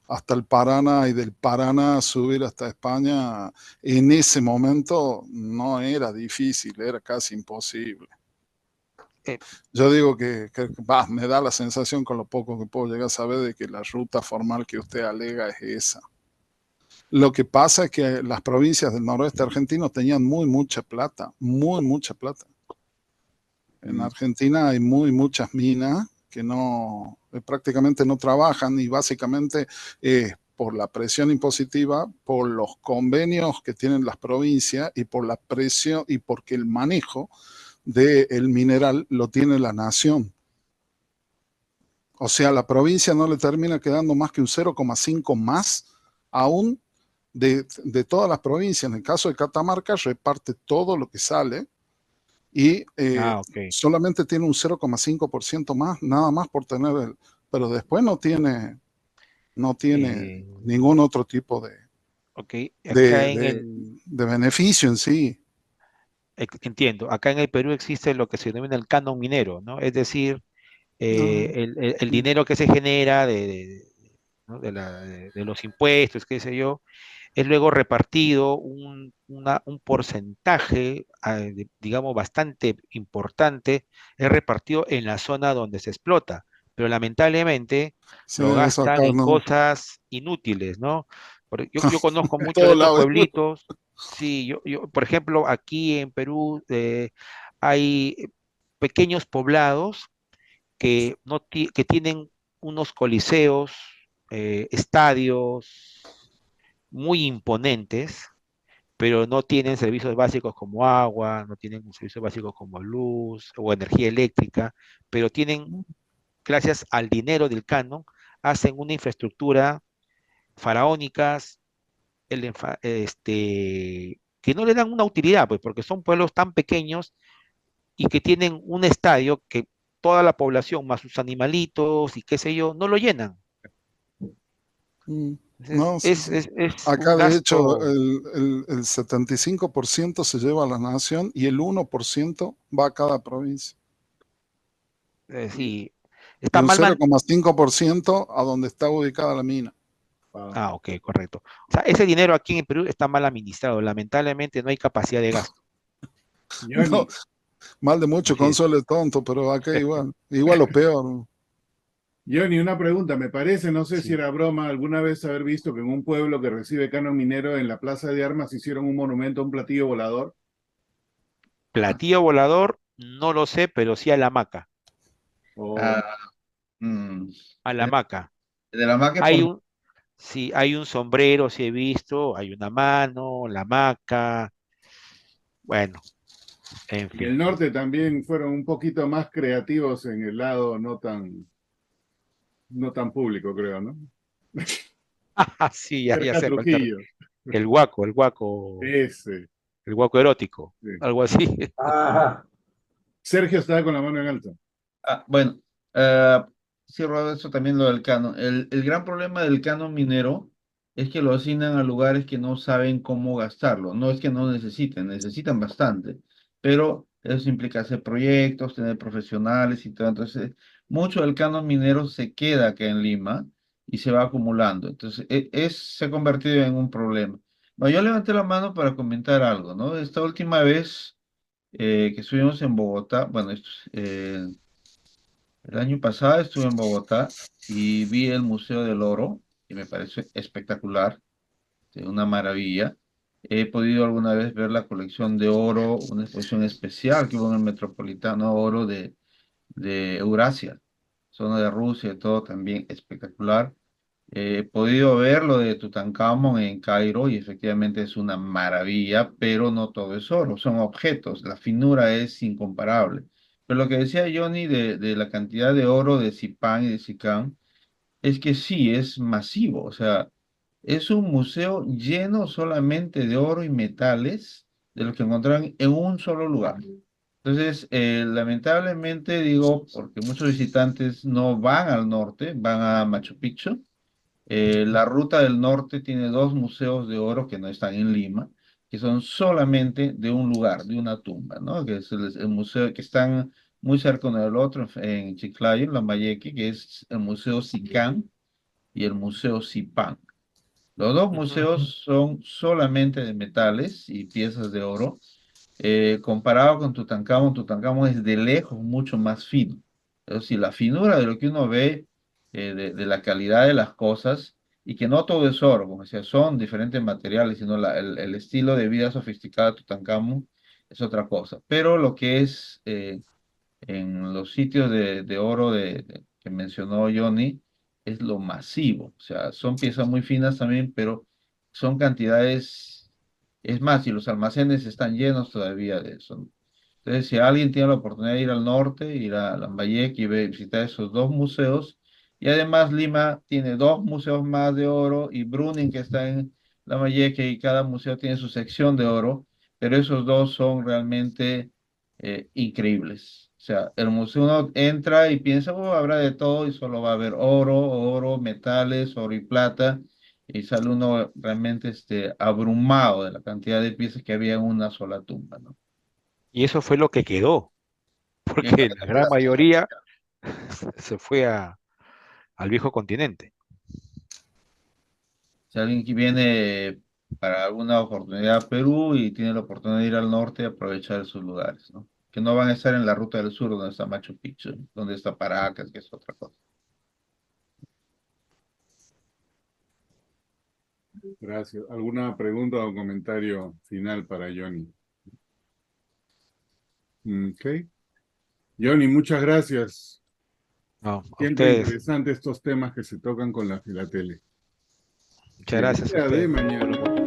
hasta el Paraná y del Paraná subir hasta España, en ese momento no era difícil, era casi imposible. eh, Yo digo me da la sensación con lo poco que puedo llegar a saber de que la ruta formal que usted alega es esa. Lo que pasa es que las provincias del noroeste argentino tenían mucha plata, mucha plata. En Argentina hay muchas minas que no, prácticamente no trabajan y básicamente por la presión impositiva, por los convenios que tienen las provincias y por la presión y porque el manejo del mineral lo tiene la nación. O sea, la provincia no le termina quedando más que un 0,5 más aún de todas las provincias. En el caso de Catamarca, reparte todo lo que sale y ok. solamente tiene un 0,5% más, nada más por tener pero después no tiene Eh, ningún otro tipo ok, acá de, de- de beneficio en sí. entiendo, acá en el Perú existe lo que se denomina el canon minero, ¿no? Es decir, No, el dinero que se genera ¿no? de los impuestos, qué sé yo, es luego repartido un porcentaje, digamos, bastante importante, es repartido en la zona donde se explota, pero lamentablemente sí, lo eso gastan acá en no. cosas inútiles, ¿no? Yo conozco En muchos de todo estos lado. pueblitos, sí, por ejemplo, aquí en Perú hay pequeños poblados que tienen unos coliseos, estadios muy imponentes, pero no tienen servicios básicos como agua, no tienen servicios básicos como luz o energía eléctrica, pero tienen, gracias al dinero del canon, hacen una infraestructura faraónicas, que no le dan una utilidad, pues, porque son pueblos tan pequeños y que tienen un estadio que toda la población, más sus animalitos y qué sé yo, no lo llenan. Mm, Entonces, no, sí, sí. es un Acá, de hecho, gasto, el 75% se lleva a la nación y el 1% va a cada provincia. sí, Y está un mal, 0,5% a donde está ubicada la mina. Wow. ah, ok, correcto. O sea, ese dinero aquí en Perú está mal administrado. Lamentablemente no hay capacidad de gasto. No, Johnny, mal de mucho, Así es. consuelo es tonto, pero acá igual, igual o peor. Johnny, una pregunta, me parece, no sé si Sí. era broma, alguna vez haber visto que en un pueblo que recibe canon minero en la Plaza de Armas hicieron un monumento a un platillo volador. Platillo volador, no lo sé, pero sí a la hamaca. O Ah, mm, A la de, hamaca. de la magia Hay por... un, sí, hay un sombrero, sí he visto, hay una mano, la hamaca, bueno, en y fin. el norte también fueron un poquito más creativos en el lado no tan público, creo, ¿no? Sí, ya Cerca a sé a cuál te Trujillo. el guaco, el guaco, Ese. el guaco erótico, Sí. algo así. Ajá. Sergio estaba con la mano en alto. Bueno, eh, sí, Roberto, eso también lo del canon. El gran problema del canon minero es que lo asignan a lugares que no saben cómo gastarlo. No es que no necesiten, necesitan bastante, pero eso implica hacer proyectos, tener profesionales y todo. Entonces, mucho del canon minero se queda acá en Lima y se va acumulando. Entonces, se ha convertido en un problema. Bueno, yo levanté la mano para comentar algo, ¿no? Esta última vez que estuvimos en Bogotá, bueno, el año pasado estuve en Bogotá y vi el Museo del Oro y me pareció espectacular, una maravilla. He podido alguna vez ver la colección de oro, una exposición especial que hubo en el Metropolitano Oro de Eurasia, zona de Rusia y todo también espectacular. He podido ver lo de Tutankamón en Cairo y efectivamente es una maravilla, pero no todo es oro, son objetos, la finura es incomparable. Pero lo que decía Johnny de la cantidad de oro de Zipán y de Sicán es que sí, es masivo, o sea, es un museo lleno solamente de oro y metales de los que encontraron en un solo lugar. Entonces, lamentablemente digo, porque muchos visitantes no van al norte, van a Machu Picchu. La Ruta del Norte tiene dos museos de oro que no están en Lima, que son solamente de un lugar, de una tumba, ¿no? Que es el museo que están muy cerca uno del otro en Chiclayo, en Lambayeque, que es el Museo Sicán y el Museo Zipán. Los dos Ujú. museos son solamente de metales y piezas de oro. Comparado con Tutankamón, Tutankamón es de lejos mucho más fino. Es decir, la finura de lo que uno ve, de la calidad de las cosas, y que no todo es oro, como decía, son diferentes materiales, sino el estilo de vida sofisticado de Tutankamón es otra cosa. Pero lo que es en los sitios de oro que mencionó Johnny, es lo masivo. O sea, son piezas muy finas también, pero son cantidades, es más, y los almacenes están llenos todavía de eso, ¿no? Entonces, si alguien tiene la oportunidad de ir al norte, ir a Lambayeque y visitar esos dos museos, y además Lima tiene dos museos más de oro y Brunin que está en Lambayeque y cada museo tiene su sección de oro, pero esos dos son realmente increíbles. O sea, el museo uno entra y piensa, oh, habrá de todo y solo va a haber oro, metales, oro y plata, y sale uno realmente abrumado de la cantidad de piezas que había en una sola tumba, ¿no? Y eso fue lo que quedó, porque la gran mayoría se fue al viejo continente. Si alguien que viene para alguna oportunidad a Perú y tiene la oportunidad de ir al norte, aprovechar esos lugares, ¿no? Que no van a estar en la ruta del sur, donde está Machu Picchu, donde está Paracas, que es otra cosa. Gracias. ¿Alguna pregunta o comentario final para Johnny? Ok. Johnny, muchas gracias. No, a Siempre ustedes, interesante estos temas que se tocan con la filatelia. muchas El gracias a día de ustedes por la mañana. oportunidad.